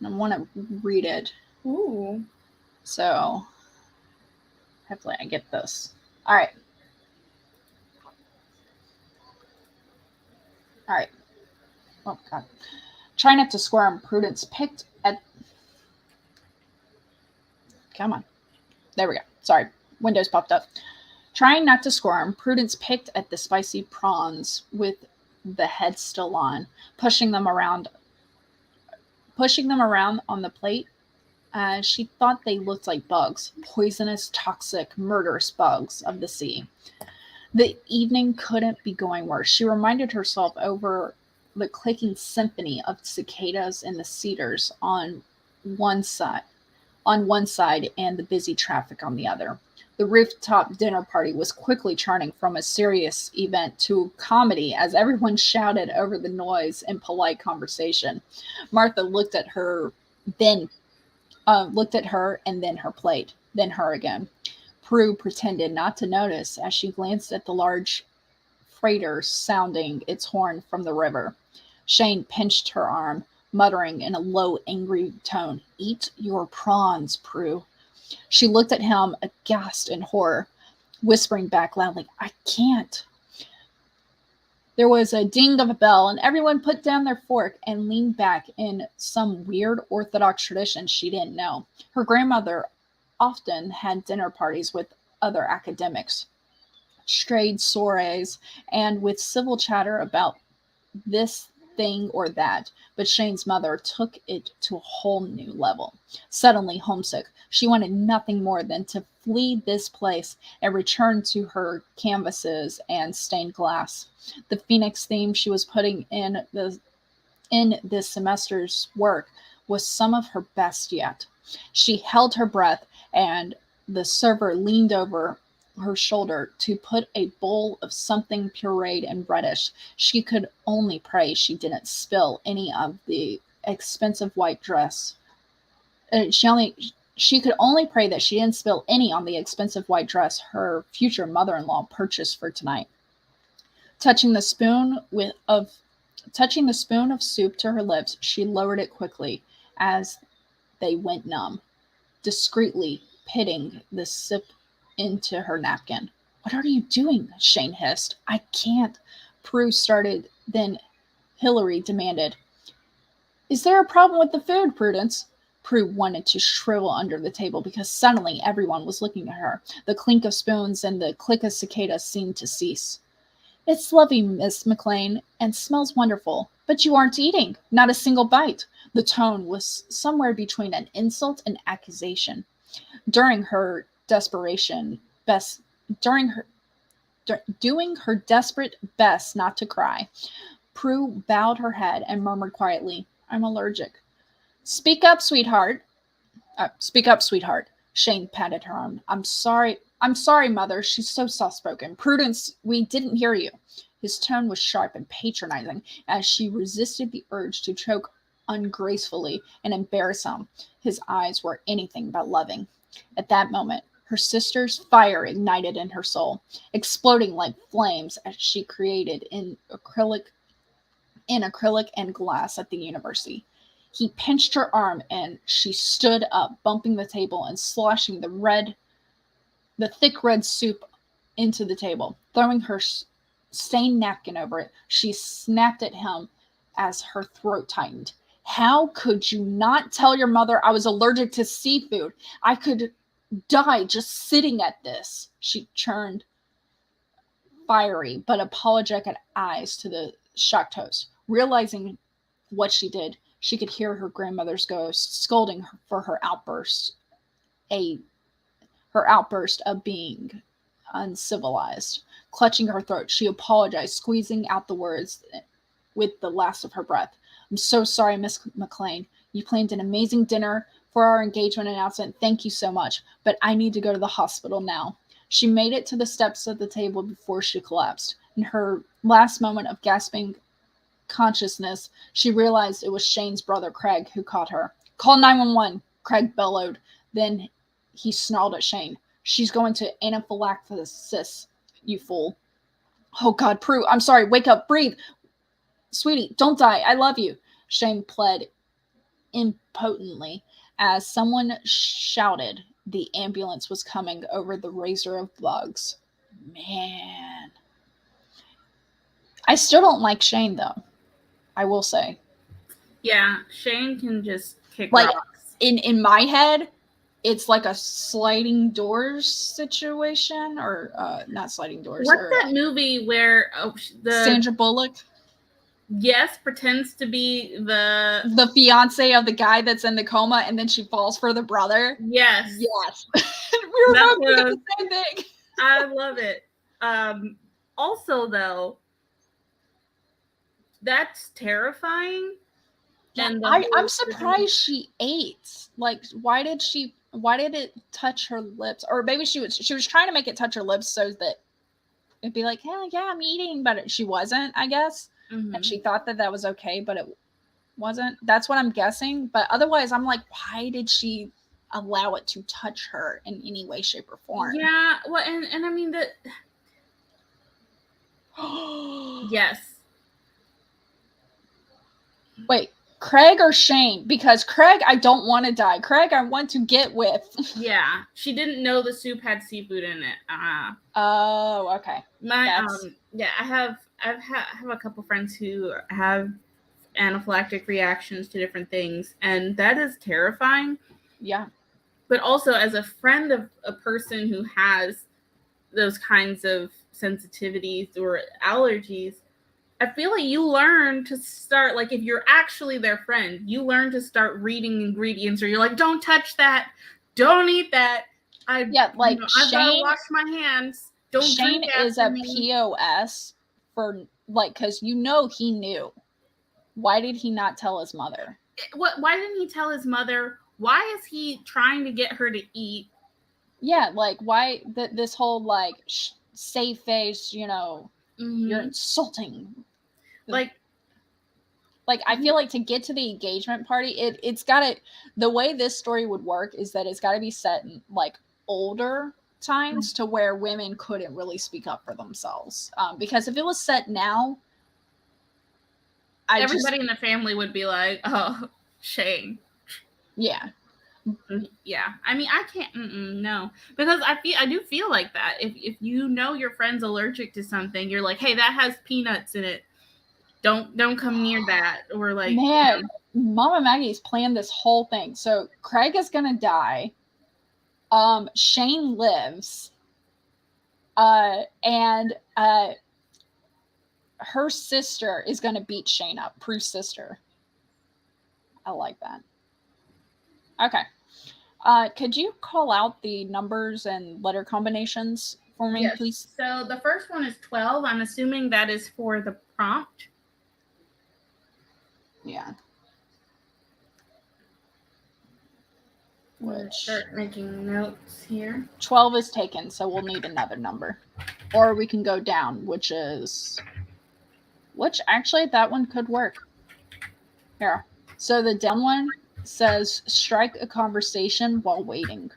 I want to read it. Ooh. So hopefully I get this. All right. All right. Oh God. Try not to squirm. Prudence picked at. Come on. There we go. Sorry. Windows popped up. Trying not to squirm, Prudence picked at the spicy prawns with the head still on, pushing them around on the plate. She thought they looked like bugs, poisonous, toxic, murderous bugs of the sea. The evening couldn't be going worse. She reminded herself over the clicking symphony of cicadas in the cedars on one side and the busy traffic on the other. The rooftop dinner party was quickly turning from a serious event to comedy as everyone shouted over the noise in polite conversation. Martha looked at her and then her plate, then her again. Prue pretended not to notice as she glanced at the large freighter sounding its horn from the river. Shane pinched her arm, muttering in a low, angry tone, "Eat your prawns, Prue." She looked at him, aghast in horror, whispering back loudly, "I can't." There was a ding of a bell, and everyone put down their fork and leaned back in some weird Orthodox tradition she didn't know. Her grandmother often had dinner parties with other academics, strayed soirees, and with civil chatter about this thing or that, but Shane's mother took it to a whole new level. Suddenly homesick, she wanted nothing more than to flee this place and return to her canvases and stained glass. The Phoenix theme she was putting in this semester's work was some of her best yet. She held her breath, and the server leaned over her shoulder to put a bowl of something pureed and reddish. She could only pray she didn't spill any of the expensive white dress. She could only pray that she didn't spill any on the expensive white dress her future mother-in-law purchased for tonight. Touching the spoon of soup to her lips, she lowered it quickly as they went numb, discreetly pitting the sip into her napkin. "What are you doing?" Shane hissed. "I can't," Prue started, then Hillary demanded, "Is there a problem with the food, Prudence?" Prue wanted to shrivel under the table because suddenly everyone was looking at her. The clink of spoons and the click of cicadas seemed to cease. "It's lovely, Miss McLean, and smells wonderful, but you aren't eating. Not a single bite." The tone was somewhere between an insult and accusation. During her desperation, doing her desperate best not to cry, Prue bowed her head and murmured quietly, "I'm allergic." Speak up, sweetheart." Speak up, sweetheart." Shane patted her arm. I'm sorry, Mother." She's so soft-spoken. "Prudence, we didn't hear you." His tone was sharp and patronizing as she resisted the urge to choke ungracefully and embarrass him. His eyes were anything but loving. At that moment, her sister's fire ignited in her soul, exploding like flames as she created in acrylic and glass at the university. He pinched her arm and she stood up, bumping the table and sloshing the thick red soup into the table. Throwing her stained napkin over it, she snapped at him as her throat tightened. "How could you not tell your mother I was allergic to seafood? I could die just sitting at this." She turned fiery but apologetic eyes to the shocked host. Realizing what she did, she could hear her grandmother's ghost scolding her for her outburst of being uncivilized. Clutching her throat, she apologized, squeezing out the words with the last of her breath. "I'm so sorry, Miss McLean. You planned an amazing dinner for our engagement announcement. Thank you so much. But I need to go to the hospital now." She made it to the steps of the table before she collapsed. In her last moment of gasping consciousness, she realized it was Shane's brother, Craig, who caught her. Call 911, Craig bellowed. Then he snarled at Shane. She's going to anaphylaxis, you fool. Oh, God, Prue, I'm sorry. Wake up, breathe. Sweetie, don't die. I love you. Shane pled impotently as someone shouted the ambulance was coming over the razor of bugs. Man. I still don't like Shane, though. I will say. Yeah, Shane can just kick like rocks. In my head, it's like a sliding doors situation, or not sliding doors. What's that movie where Sandra Bullock? Yes, pretends to be the fiance of the guy that's in the coma, and then she falls for the brother. Yes. We were both thinking the same thing. I love it. Also, though, that's terrifying. Yeah, and I'm surprised she ate. Like, why did it touch her lips? Or maybe she was trying to make it touch her lips so that it'd be like, hell yeah, I'm eating, but she wasn't, I guess. Mm-hmm. And she thought that was okay, but it wasn't. That's what I'm guessing. But otherwise, I'm like, why did she allow it to touch her in any way, shape, or form? Yeah, well, and I mean that. Yes. Wait, Craig or Shane? Because Craig, I don't want to die. Craig, I want to get with. Yeah, she didn't know the soup had seafood in it. Oh, okay. Yeah, I have a couple friends who have anaphylactic reactions to different things, and that is terrifying. Yeah. But also, as a friend of a person who has those kinds of sensitivities or allergies, I feel like you learn to start, like, if you're actually their friend, you learn to start reading ingredients, or you're like, don't touch that, don't eat that. I've got to wash my hands. Don't Shane drink is a POS for, like, because he knew. Why did he not tell his mother? Why didn't he tell his mother? Why is he trying to get her to eat? Yeah, like, why this whole, like, safe face, mm-hmm. You're insulting. Like, I feel like to get to the engagement party, it's got to, the way this story would work is that it's got to be set in, like, older times to where women couldn't really speak up for themselves. Because if it was set now, everybody in the family would be like, oh, Shane. Yeah. Yeah. I mean, I can't, no. Because I do feel like that. If you know your friend's allergic to something, you're like, hey, that has peanuts in it. Don't come near that. Or like, man, Mama Maggie's planned this whole thing. So Craig is gonna die. Shane lives. And her sister is gonna beat Shane up. Prue's sister. I like that. Okay. Could you call out the numbers and letter combinations for me, yes, please? So the first one is 12. I'm assuming that is for the prompt. Yeah. We'll start making notes here. 12 is taken, so we'll need another number. Or we can go down, which actually, that one could work. Here. So the down one says, strike a conversation while waiting.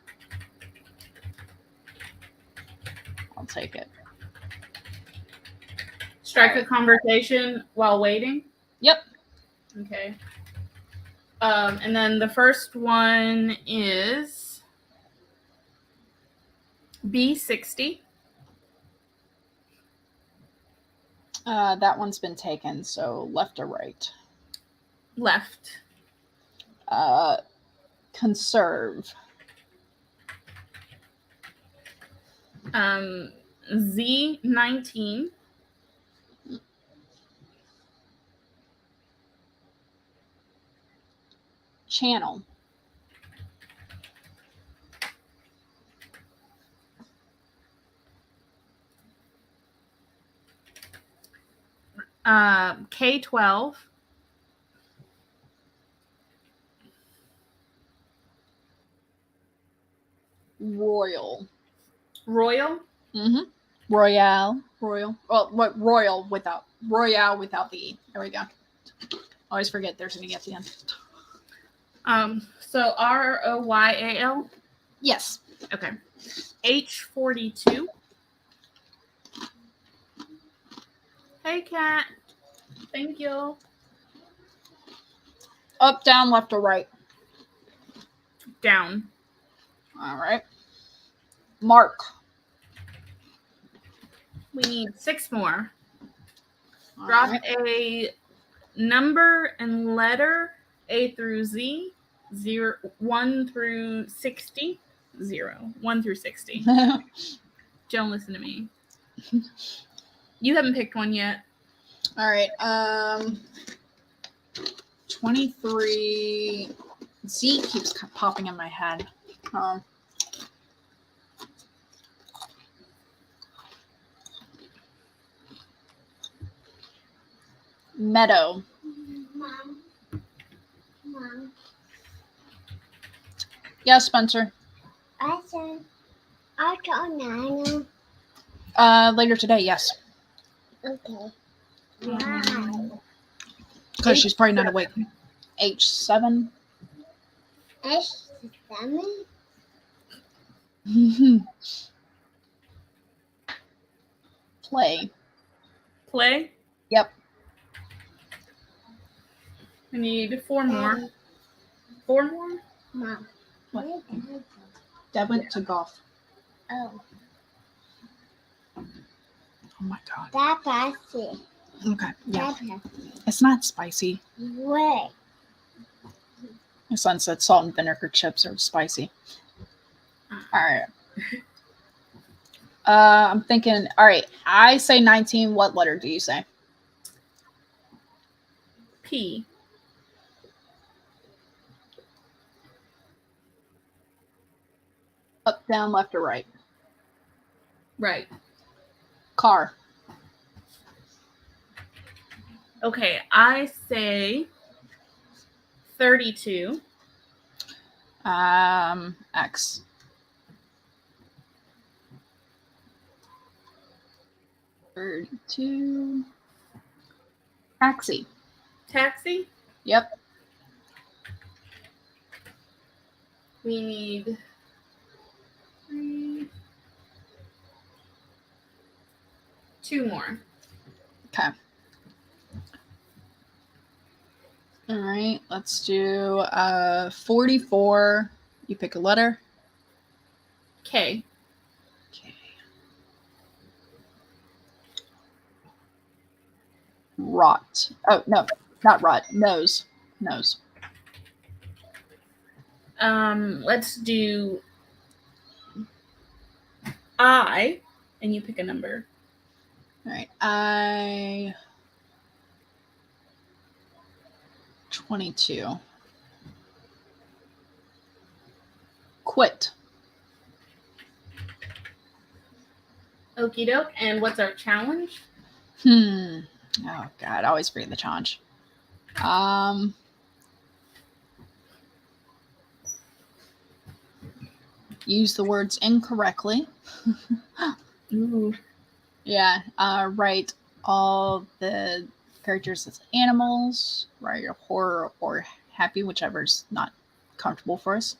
I'll take it. Strike a conversation while waiting? Yep. Okay. And then the first one is B60. That one's been taken, so left or right? Left. Conserve. Z19. Channel. K12. Royal. Royal. Mm-hmm. Royale. Well, what royal without the E. There we go. Always forget there's an E at the end. So Royal. Yes. Okay. H42. Hey, cat. Thank you. Up, down, left, or right? Down. All right. Mark. We need 6 more. All Drop right. a number and letter A through Z, 1 through 60. 1 through 60. Don't listen to me. You haven't picked one yet. All right. 23. Z keeps popping in my head. Meadow. Mom. Yes, Spencer. I said, I told Nana. Later today, yes. Okay. Why? Because she's probably not awake. H7. H7? Play. Play. Yep. I need 4 more. 4 more? Mom. What? Dad went to golf. Oh, Oh my god. that spicy. Okay. Yeah. That spicy. It's not spicy. Wait. My son said salt and vinegar chips are spicy. All right. I'm thinking, all right, I say 19. What letter do you say? P. Up, down, left, or right? Right. Car. Okay, I say 32. X. 32. Taxi. Taxi. Yep. We need 3. 2 more. Okay. All right, let's do 44. You pick a letter. K. Okay. Rot. Oh, no, not rot. Nose. Let's do I, and you pick a number. All right, I 22. Quit. Okie doke. And what's our challenge? Oh God, I always forget the challenge. Use the words incorrectly. Ooh. Yeah. Write all the characters as animals. Write your horror or happy, whichever's not comfortable for us.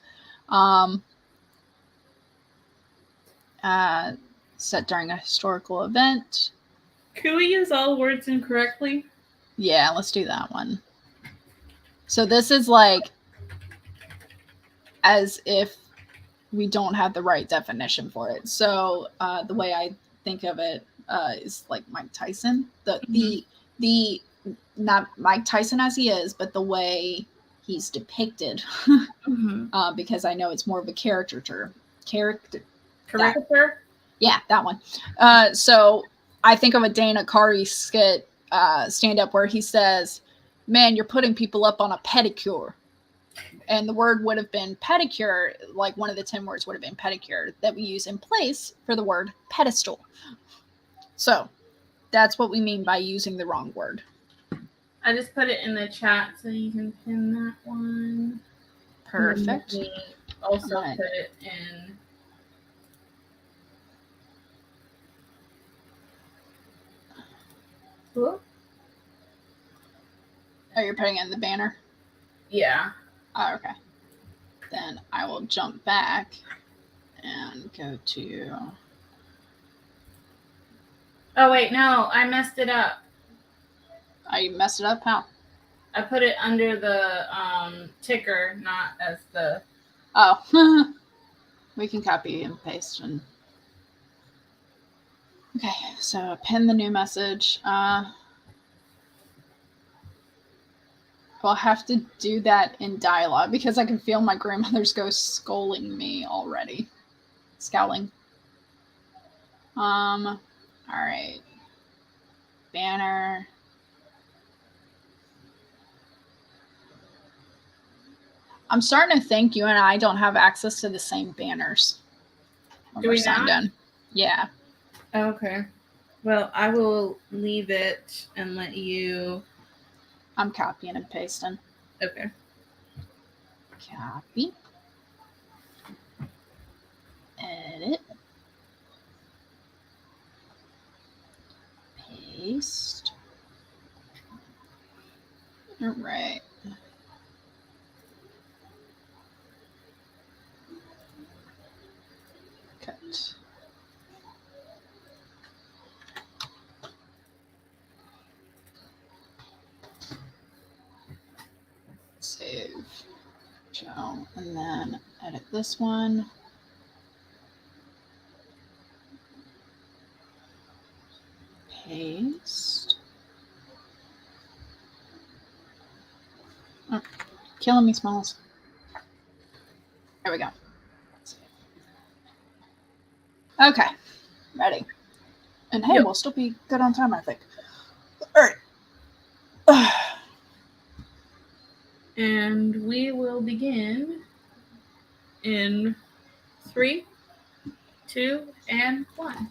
Set during a historical event. Can we use all words incorrectly? Yeah, let's do that one. So this is like as if we don't have the right definition for it. So the way I think of it is like Mike Tyson. The not Mike Tyson as he is, but the way he's depicted. Because I know it's more of a caricature. Yeah, that one. So I think of a Dana Carvey skit stand-up where he says, "Man, you're putting people up on a pedicure." And the word would have been pedicure, like one of the 10 words would have been pedicure that we use in place for the word pedestal. So that's what we mean by using the wrong word. I just put it in the chat so you can pin that one. Perfect. Also put it in Cool. Oh, you're putting in the banner? Yeah. Oh, okay. Then I will jump back and go to... Oh, wait, no, I messed it up. Oh, you messed it up? How? I put it under the ticker, not as the... Oh. We can copy and paste. And okay, so pin the new message. We'll have to do that in dialogue because I can feel my grandmother's ghost scolding me already. Scowling. All right. Banner. I'm starting to think you and I don't have access to the same banners. Do we not? In. Yeah. Okay. Well, I will leave it and let you... I'm copying and pasting. Okay. Copy. Edit. Paste. All right. Cut. Save. Show. And then edit this one. Paste. Oh, killing me, Smalls. There we go. Okay, ready. And hey, we'll still be good on time, I think. All right. And we will begin in 3, 2, and 1.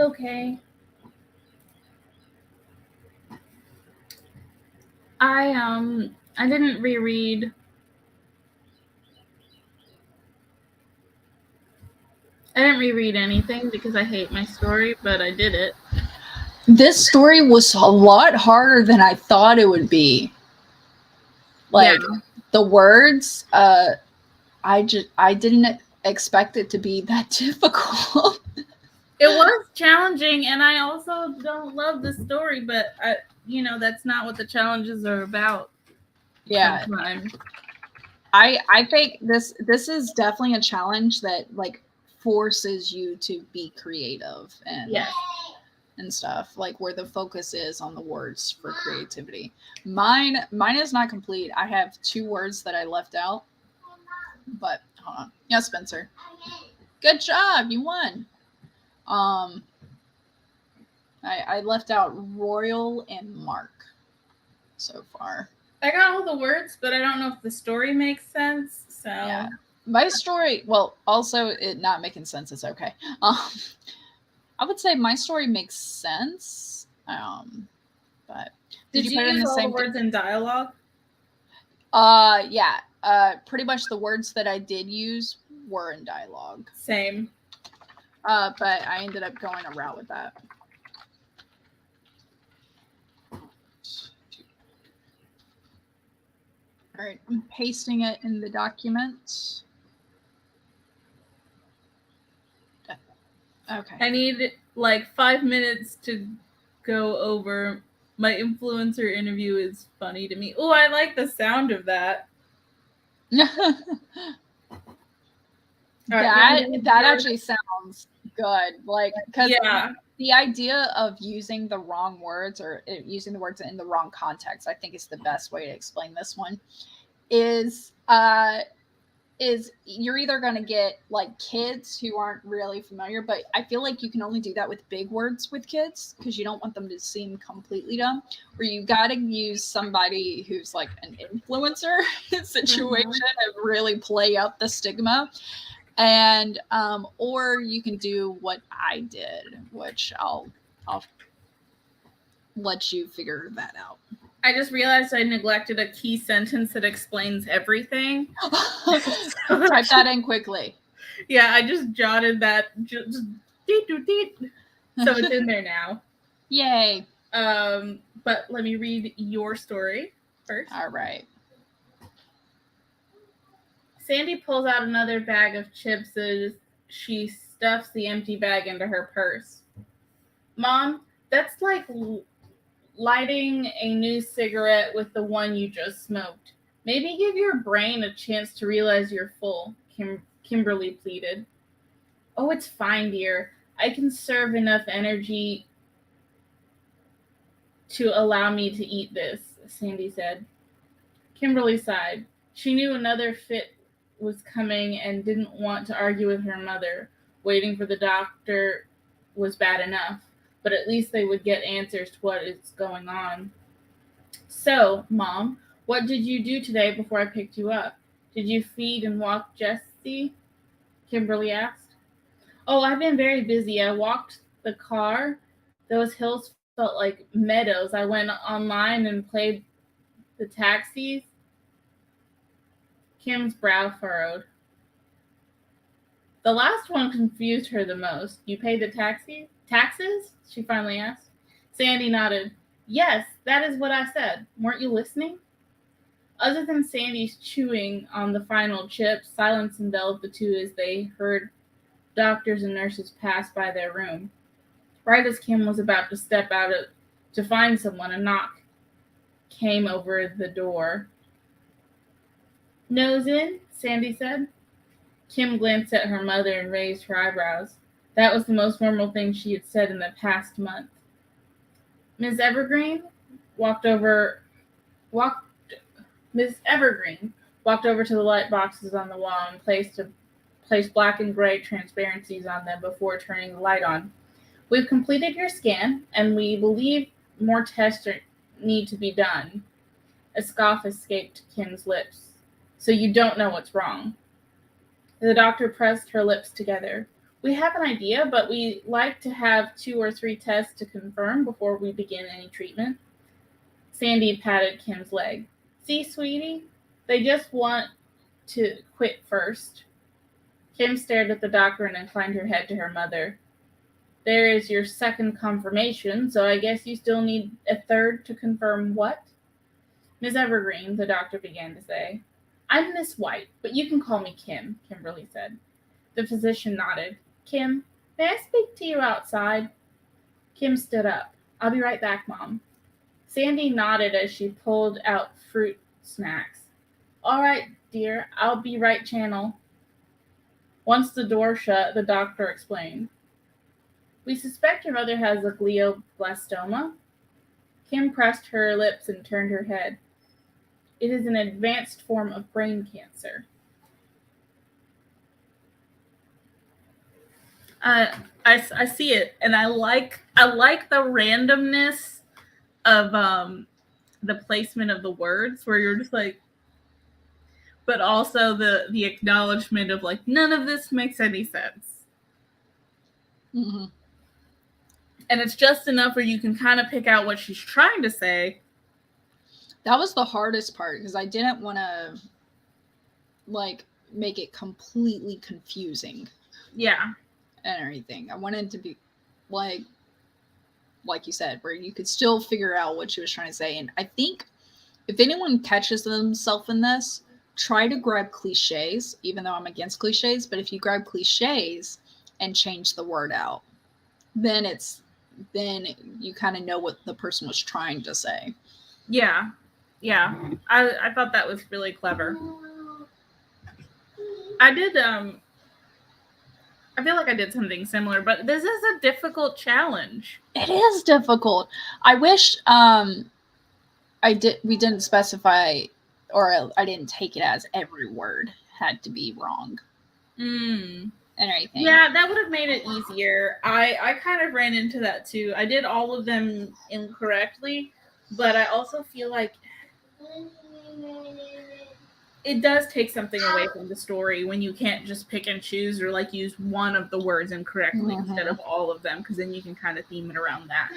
Okay. I didn't reread. I didn't reread anything because I hate my story, but I did it. This story was a lot harder than I thought it would be. Like the words, I didn't expect it to be that difficult. It was challenging, and I also don't love the story, but that's not what the challenges are about. Yeah. Sometimes. I think this is definitely a challenge that like forces you to be creative and stuff, like where the focus is on the words for creativity. Mine is not complete. I have 2 words that I left out. But hold on. Yeah, Spencer. Good job. You won. I left out Royal and Mark so far. I got all the words, but I don't know if the story makes sense. So yeah. My story, well, also it not making sense is okay. I would say my story makes sense. But did you put it in the same words in dialogue? Yeah. Pretty much the words that I did use were in dialogue. Same. But I ended up going a route with that. All right, I'm pasting it in the document. Okay. I need like 5 minutes to go over. My influencer interview is funny to me. Oh, I like the sound of that. That actually sounds good. Like, because the idea of using the wrong words or using the words in the wrong context, I think is the best way to explain this one, is you're either going to get like kids who aren't really familiar, but I feel like you can only do that with big words with kids because you don't want them to seem completely dumb, or you got to use somebody who's like an influencer situation and really play up the stigma. And or you can do what I did, which I'll let you figure that out. I just realized I neglected a key sentence that explains everything. Type that in quickly. Yeah, I just jotted that. Just deet. So it's in there now. Yay. But let me read your story first. All right. Sandy pulls out another bag of chips as she stuffs the empty bag into her purse. Mom, that's like lighting a new cigarette with the one you just smoked. Maybe give your brain a chance to realize you're full, Kimberly pleaded. Oh, it's fine, dear. I conserve enough energy to allow me to eat this, Sandy said. Kimberly sighed. She knew another fit was coming and didn't want to argue with her mother. Waiting for the doctor was bad enough, but at least they would get answers to what is going on. So, Mom, what did you do today before I picked you up? Did you feed and walk Jessie? Kimberly asked. Oh, I've been very busy. I walked the car. Those hills felt like meadows. I went online and played the taxis. Kim's brow furrowed. The last one confused her the most. You paid the taxes? She finally asked. Sandy nodded. Yes, that is what I said. Weren't you listening? Other than Sandy's chewing on the final chip, silence enveloped the two as they heard doctors and nurses pass by their room. Right as Kim was about to step out to find someone, a knock came over the door. Nose in, Sandy said. Kim glanced at her mother and raised her eyebrows. That was the most normal thing she had said in the past month. Miss Evergreen walked over to the light boxes on the wall and placed black and gray transparencies on them before turning the light on. We've completed your scan, and we believe more tests need to be done. A scoff escaped Kim's lips. So you don't know what's wrong. The doctor pressed her lips together. We have an idea, but we like to have 2 or 3 tests to confirm before we begin any treatment. Sandy patted Kim's leg. See, sweetie? They just want to quit first. Kim stared at the doctor and inclined her head to her mother. There is your second confirmation, so I guess you still need a third to confirm what? Miss Evergreen, the doctor began to say. I'm Miss White, but you can call me Kim, Kimberly said. The physician nodded. Kim, may I speak to you outside? Kim stood up. I'll be right back, Mom. Sandy nodded as she pulled out fruit snacks. All right, dear, I'll be right channel. Once the door shut, the doctor explained. We suspect your mother has a glioblastoma. Kim pressed her lips and turned her head. It is an advanced form of brain cancer. I see it, and I like the randomness of the placement of the words, where you're just like, but also the acknowledgement of like none of this makes any sense. Mm-hmm. And it's just enough where you can kind of pick out what she's trying to say. That was the hardest part because I didn't want to like make it completely confusing. Yeah. And everything. I wanted to be like you said, where you could still figure out what she was trying to say. And I think if anyone catches themselves in this, try to grab cliches, even though I'm against cliches. But if you grab cliches and change the word out, then you kind of know what the person was trying to say. Yeah. Yeah. I thought that was really clever. I feel like I did something similar, but this is a difficult challenge. It is difficult. I wish we didn't specify, or I didn't take it as every word had to be wrong. And everything. Yeah, that would have made it easier. I kind of ran into that too. I did all of them incorrectly, but I also feel like it does take something away from the story when you can't just pick and choose or like use one of the words incorrectly instead of all of them, because then you can kind of theme it around that.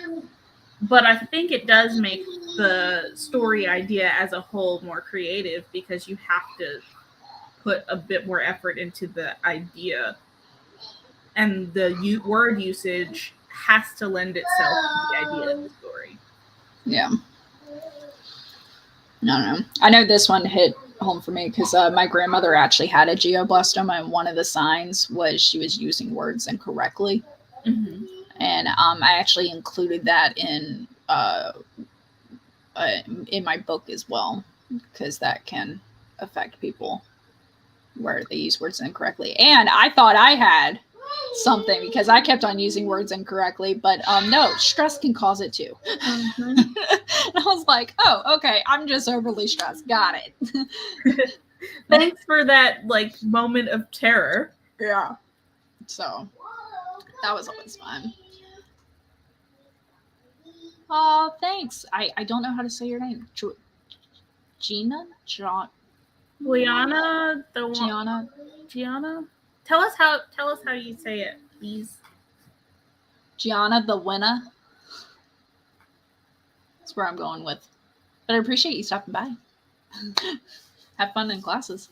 But I think it does make the story idea as a whole more creative because you have to put a bit more effort into the idea, and the word usage has to lend itself to the idea of the story. Yeah. No. I know this one hit home for me because my grandmother actually had a glioblastoma, and one of the signs was she was using words incorrectly. Mm-hmm. And I actually included that in my book as well, because that can affect people where they use words incorrectly. And I thought I had something because I kept on using words incorrectly, but no, stress can cause it too. Mm-hmm. And I was like, oh, okay, I'm just overly stressed. Got it. Thanks for that like moment of terror. Yeah. So that was always fun. Oh, thanks. I don't know how to say your name. Gianna? Gianna, the one. Gianna? Tell us how you say it, please. Gianna the winner. That's where I'm going with. But I appreciate you stopping by. Have fun in classes.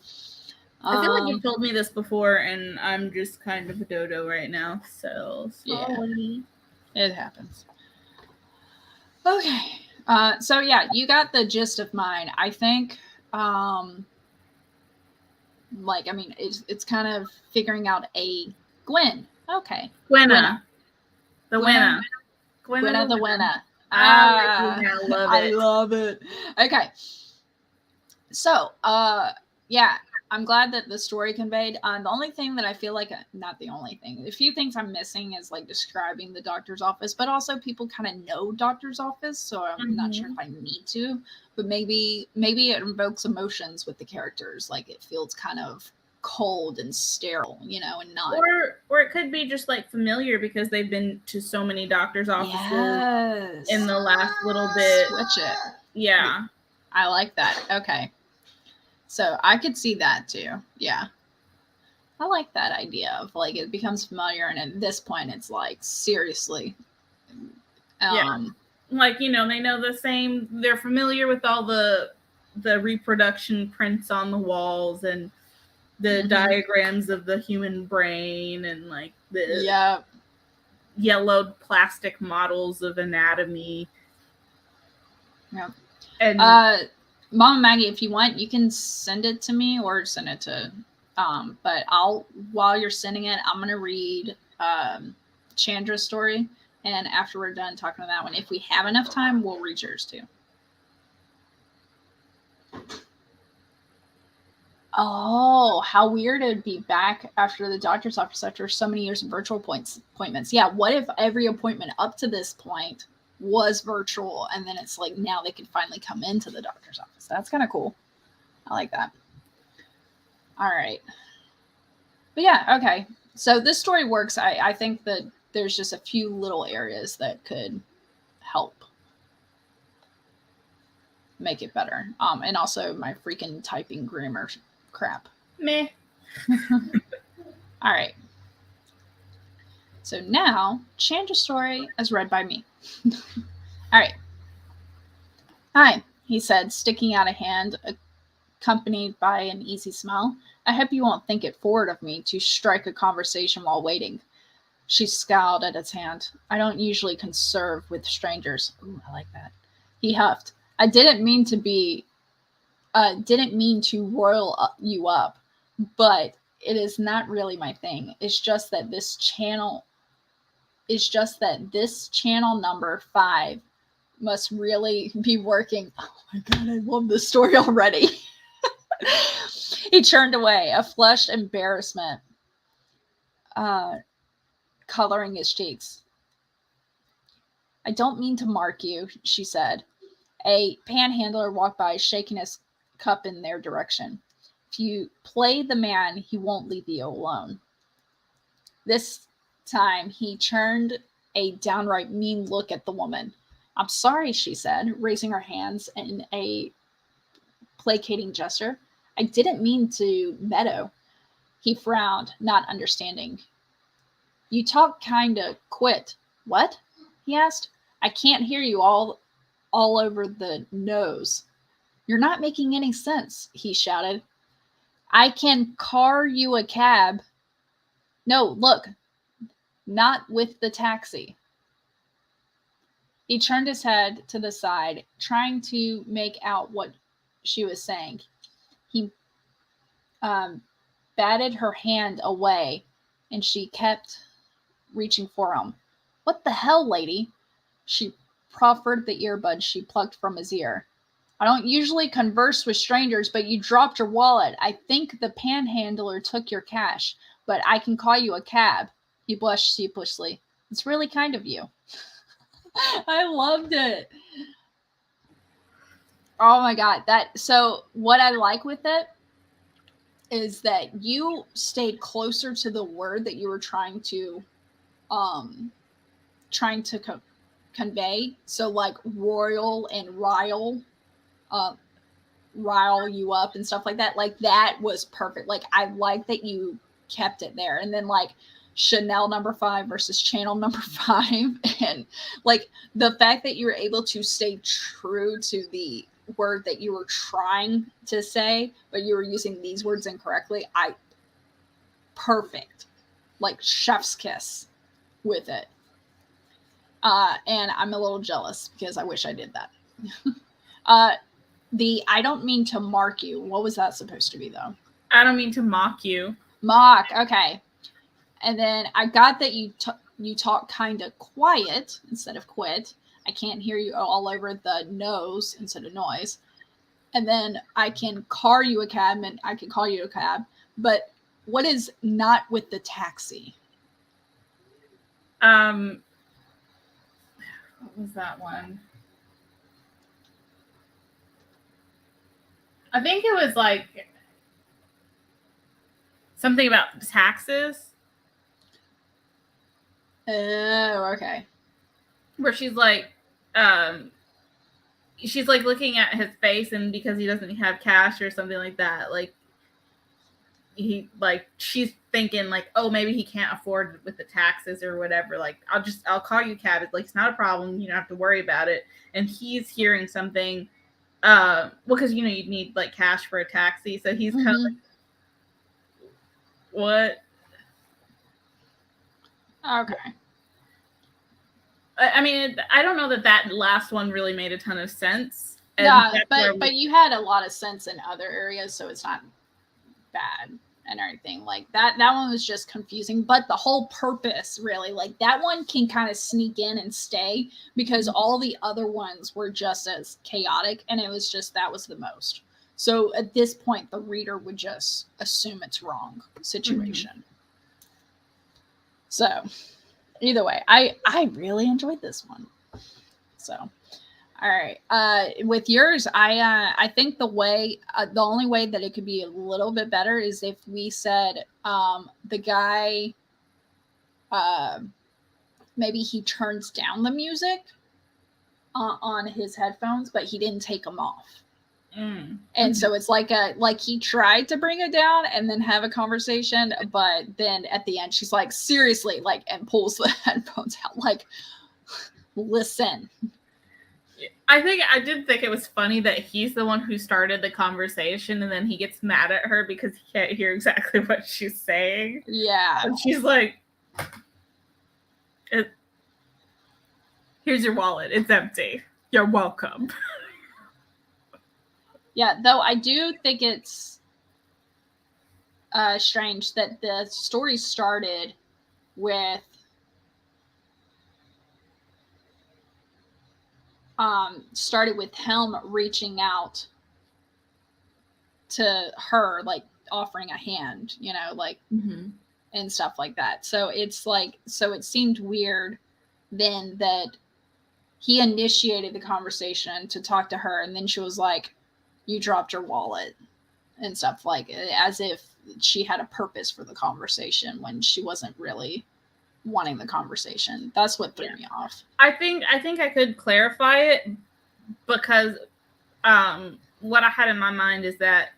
I feel like you've told me this before, and I'm just kind of a dodo right now. So sorry. Yeah, it happens. Okay. So yeah, you got the gist of mine. I think it's kind of figuring out a Gwen. Okay. Gwenna. The winner. Gwenna the winner. I love it. Okay. So, yeah, I'm glad that the story conveyed. The only thing that I feel like, not the only thing, a few things I'm missing is like describing the doctor's office, but also people kind of know doctor's office, so I'm not sure if I need to, but maybe it invokes emotions with the characters. Like it feels kind of cold and sterile, and not. Or it could be just like familiar because they've been to so many doctor's offices in the last little bit. Switch it. Yeah. I like that. Okay. So I could see that too. Yeah. I like that idea of like it becomes familiar, and at this point, it's like seriously. Yeah. Like, you know, they know the same. They're familiar with all the reproduction prints on the walls and the diagrams of the human brain and like the yellowed plastic models of anatomy. Yeah. And Mom and Maggie, if you want, you can send it to me or send it to but while you're sending it, I'm gonna read Chandra's story, and after we're done talking about that one, if we have enough time, we'll read yours too. Oh, how weird it would be back after the doctor's office after so many years of virtual appointments. Yeah, what if every appointment up to this point was virtual, and then it's like now they can finally come into the doctor's office? That's kind of cool. I like that. All right. But yeah, okay. So this story works. I think that there's just a few little areas that could help make it better. And also my freaking typing grammar crap. Meh. All right. So now, Chandra's story as read by me. All right. Hi, he said, sticking out a hand, accompanied by an easy smile. I hope you won't think it forward of me to strike a conversation while waiting. She scowled at his hand. I don't usually conserve with strangers. Ooh, I like that. He huffed. I didn't mean to roil you up, but it is not really my thing. It's just that this channel number 5 must really be working. Oh my God, I love this story already. He turned away, a flushed embarrassment coloring his cheeks. I don't mean to mark you, she said. A panhandler walked by, shaking his cup in their direction. If you play the man, he won't leave you alone. This time, he turned a downright mean look at the woman. I'm sorry, she said, raising her hands in a placating gesture. I didn't mean to meadow. He frowned, not understanding. You talk kinda quit. What? He asked. I can't hear you all over the nose. You're not making any sense, he shouted. I can car you a cab. No, look, not with the taxi. He turned his head to the side, trying to make out what she was saying. He batted her hand away, and she kept reaching for him. What the hell, lady? She proffered the earbud she plucked from his ear. I don't usually converse with strangers, but you dropped your wallet. I think the panhandler took your cash, but I can call you a cab. He blushed sheepishly. It's really kind of you. I loved it. Oh my God. So what I like with it is that you stayed closer to the word that you were trying to convey. So like royal and rile you up and stuff like that. Like that was perfect. Like I like that you kept it there. And then like Chanel number 5 versus channel number 5. And like the fact that you were able to stay true to the word that you were trying to say, but you were using these words incorrectly. Perfect. Like chef's kiss with it. And I'm a little jealous because I wish I did that. I don't mean to mark you. What was that supposed to be, though? I don't mean to mock you. Mock. Okay. And then I got that you talk kind of quiet instead of quit. I can't hear you all over the nose instead of noise. And then I can car you a cab, and I can call you a cab. But what is not with the taxi? What was that one? I think it was like something about taxes. Oh, okay. Where she's like looking at his face, and because he doesn't have cash or something like that, like she's thinking like, oh, maybe he can't afford with the taxes or whatever. Like, I'll call you cab. It's like, it's not a problem. You don't have to worry about it. And he's hearing something, because you need like cash for a taxi. So he's kind of like, what? Okay. I mean, I don't know that last one really made a ton of sense. Yeah, but you had a lot of sense in other areas, so it's not bad and everything. Like that one was just confusing, but the whole purpose, really, like that one can kind of sneak in and stay because all the other ones were just as chaotic, and it was just that was the most. So at this point, the reader would just assume it's wrong situation. So either way, I really enjoyed this one. So, all right. With yours, I think the only way that it could be a little bit better is if we said the guy, maybe he turns down the music on his headphones, but he didn't take them off. And so it's like he tried to bring it down and then have a conversation, but then at the end she's like, seriously, like, and pulls the headphones out, like, listen. I did think it was funny that he's the one who started the conversation, and then he gets mad at her because he can't hear exactly what she's saying. Yeah. And she's like, here's your wallet. It's empty. You're welcome. Yeah, though I do think it's strange that the story started with him reaching out to her, like offering a hand, like and stuff like that. So it's like, so it seemed weird then that he initiated the conversation to talk to her, and then she was like, you dropped your wallet and stuff, like as if she had a purpose for the conversation when she wasn't really wanting the conversation. That's what threw me off. I think I could clarify it because what I had in my mind is that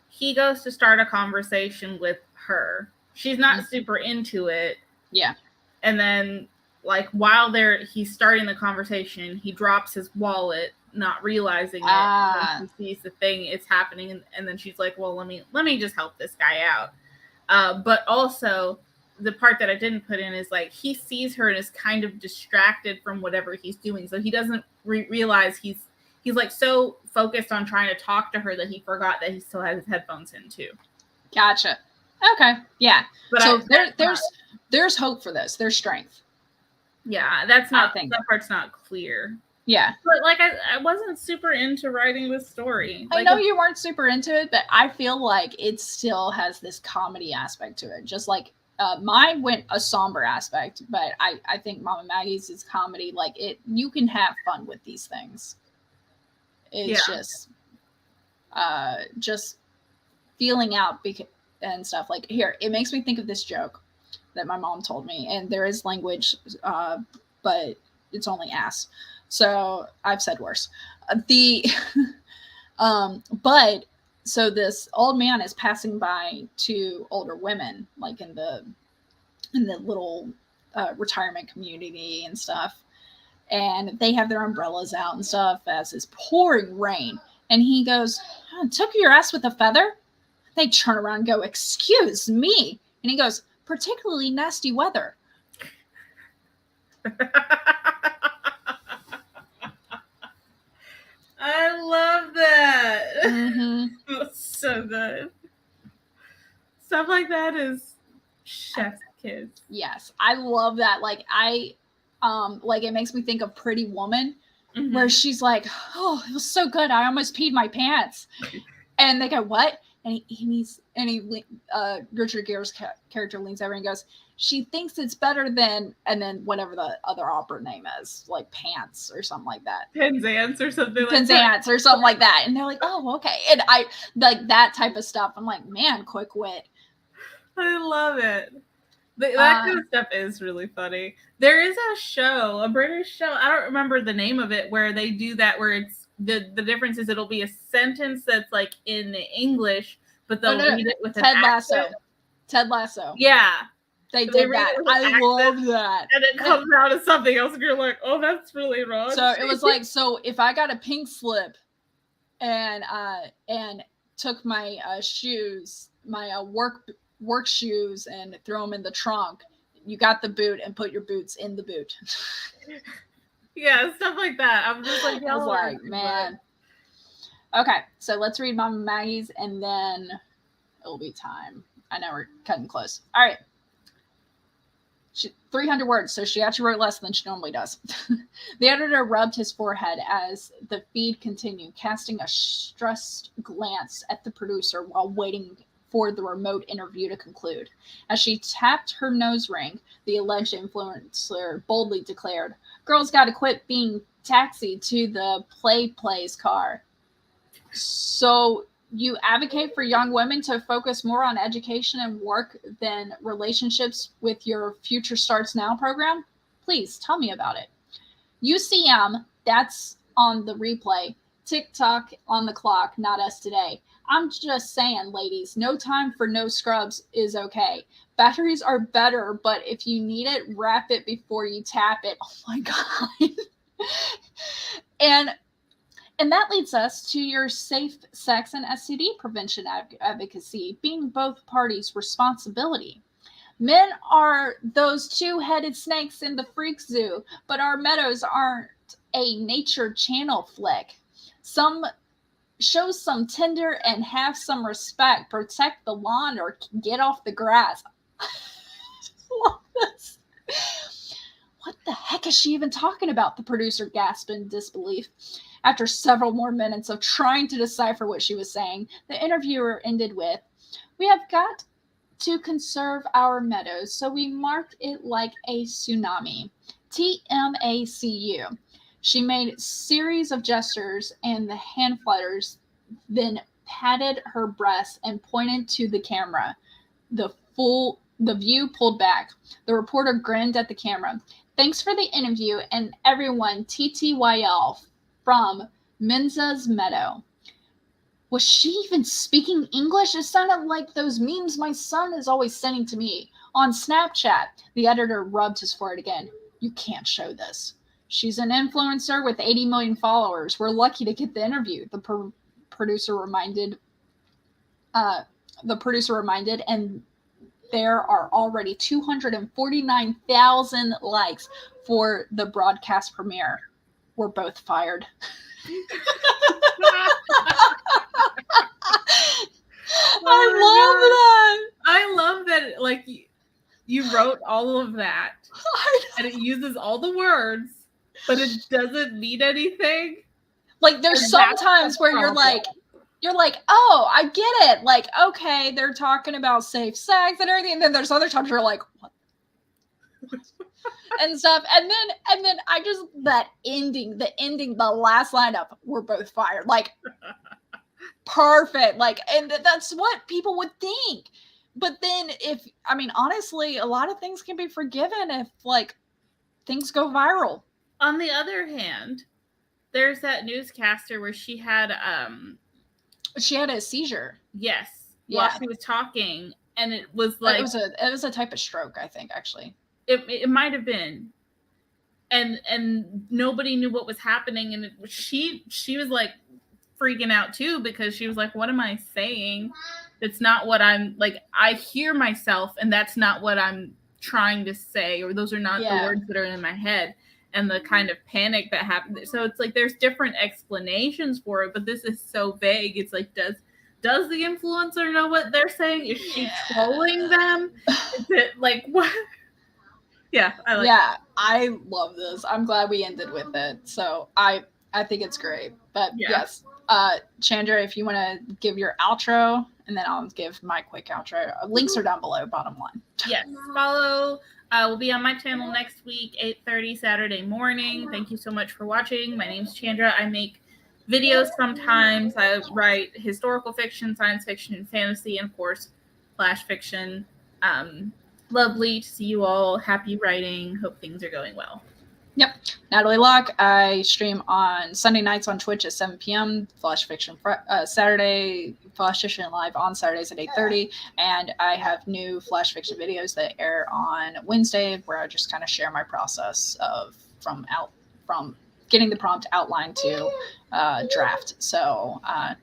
he goes to start a conversation with her. She's not super into it. Yeah. And then like while he's starting the conversation, he drops his wallet, not realizing it. And he sees the thing is happening, and then she's like, well, let me just help this guy out. But also the part that I didn't put in is like he sees her and is kind of distracted from whatever he's doing, so he doesn't realize he's like so focused on trying to talk to her that he forgot that he still has his headphones in too. Gotcha. Okay. Yeah. But so there's hope for this. There's strength. Yeah, that part's not clear. Yeah. But like I wasn't super into writing this story. I know you weren't super into it, but I feel like it still has this comedy aspect to it. Just like mine went a somber aspect, but I think Mama Maggie's is comedy. Like you can have fun with these things. It's just feeling out and stuff. Like here, it makes me think of this joke that my mom told me, and there is language, but it's only ass. So I've said worse. But so this old man is passing by two older women, like in the little retirement community and stuff, and they have their umbrellas out and stuff as it's pouring rain. And he goes, "Took your ass with a feather?" They turn around and go, "Excuse me." And he goes, "Particularly nasty weather." I love that. That's so good. Stuff like that is chef's kiss. Yes, I love that. Like like it makes me think of Pretty Woman, where she's like, "Oh, it was so good. I almost peed my pants." And they go, "What?" And Richard Gere's character leans over and goes, "She thinks it's better than," and then whatever the other opera name is, like Pants or something like that. Penzance or something like that. Penzance or something like that. And they're like, "Oh, okay." And I like that type of stuff. I'm like, man, quick wit. I love it. That kind of stuff is really funny. There is a show, a British show, I don't remember the name of it, where they do that, where it's the difference is it'll be a sentence that's like in English, but they'll read it with Ted an Lasso. accent. Ted Lasso. Yeah. They They did read that. it with an I accent, love that. And it comes out as something else, and you're like, oh, that's really wrong. So it was like, so if I got a pink slip and took my shoes, my work shoes, and throw them in the trunk, you got the boot and put your boots in the boot. Yeah, stuff like that. I'm just like, I was like, man. Okay, so let's read Mama Maggie's and then it'll be time. I know we're cutting close. All right. 300 words, so she actually wrote less than she normally does. The editor rubbed his forehead as the feed continued, casting a stressed glance at the producer while waiting for the remote interview to conclude. As she tapped her nose ring, the alleged influencer boldly declared, "Girls gotta quit being taxied to the play's car." So you advocate for young women to focus more on education and work than relationships with your Future Starts Now program? Please tell me about it. UCM, that's on the replay. TikTok on the clock, not us today. I'm just saying, ladies, no time for no scrubs is okay. Batteries are better, but if you need it, wrap it before you tap it. Oh my God. And that leads us to your safe sex and STD prevention advocacy being both parties' responsibility. Men are those two-headed snakes in the freak zoo, but our meadows aren't a nature channel flick. Show some tender and have some respect. Protect the lawn or get off the grass. I love this. What the heck is she even talking about? The producer gasped in disbelief. After several more minutes of trying to decipher what she was saying, the interviewer ended with, "We have got to conserve our meadows, so we marked it like a tsunami. TMACU. She made a series of gestures and the hand flutters, then patted her breast and pointed to the camera. The view pulled back. The reporter grinned at the camera. "Thanks for the interview, and everyone, TTYL from Menza's Meadow." Was she even speaking English? It sounded like those memes my son is always sending to me on Snapchat. The editor rubbed his forehead again. "You can't show this. She's an influencer with 80 million followers. We're lucky to get the interview," the producer reminded. And there are already 249,000 likes for the broadcast premiere. We're both fired. I love that. Like, you wrote all of that, and it uses all the words, but it doesn't mean anything. Like, there's sometimes where you're like, oh, I get it. Like, okay, they're talking about safe sex and everything. And then there's other times you're like, what? And stuff. And then I just, the ending, the last line up, "We're both fired." Like, perfect. Like, and that's what people would think. But then honestly, a lot of things can be forgiven if, like, things go viral. On the other hand, there's that newscaster where she had a seizure. Yes. Yeah. While she was talking, and it was like, it was a type of stroke, I think, actually. It might have been. And nobody knew what was happening, and she was like freaking out too, because she was like, what am I saying? It's not what I'm like. I hear myself, and that's not what I'm trying to say, or those are not the words that are in my head, and the kind of panic that happened. So it's like there's different explanations for it, but this is so vague. It's like, does the influencer know what they're saying? Is she trolling them? Is it like, what? Yeah, I love this. I'm glad we ended with it. So I think it's great. But yes, Chandra, if you want to give your outro, and then I'll give my quick outro. Links are down below, bottom line. Yes, follow. We'll be on my channel next week, 8:30 Saturday morning. Thank you so much for watching. My name's Chandra. I make videos sometimes. I write historical fiction, science fiction, and fantasy, and of course, flash fiction. Lovely to see you all. Happy writing. Hope things are going well. Yep. Natalie Locke. I stream on Sunday nights on Twitch at 7 p.m. Flash Fiction Saturday. Flash Fiction live on Saturdays at 8:30. And I have new Flash Fiction videos that air on Wednesday where I just kind of share my process of from getting the prompt outline to draft. So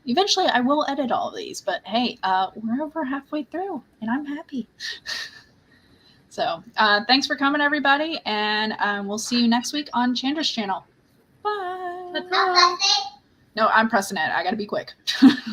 eventually I will edit all of these. But hey, we're over halfway through and I'm happy. So thanks for coming, everybody, and we'll see you next week on Chandra's channel. Bye. Bye. No, I'm pressing it. I got to be quick.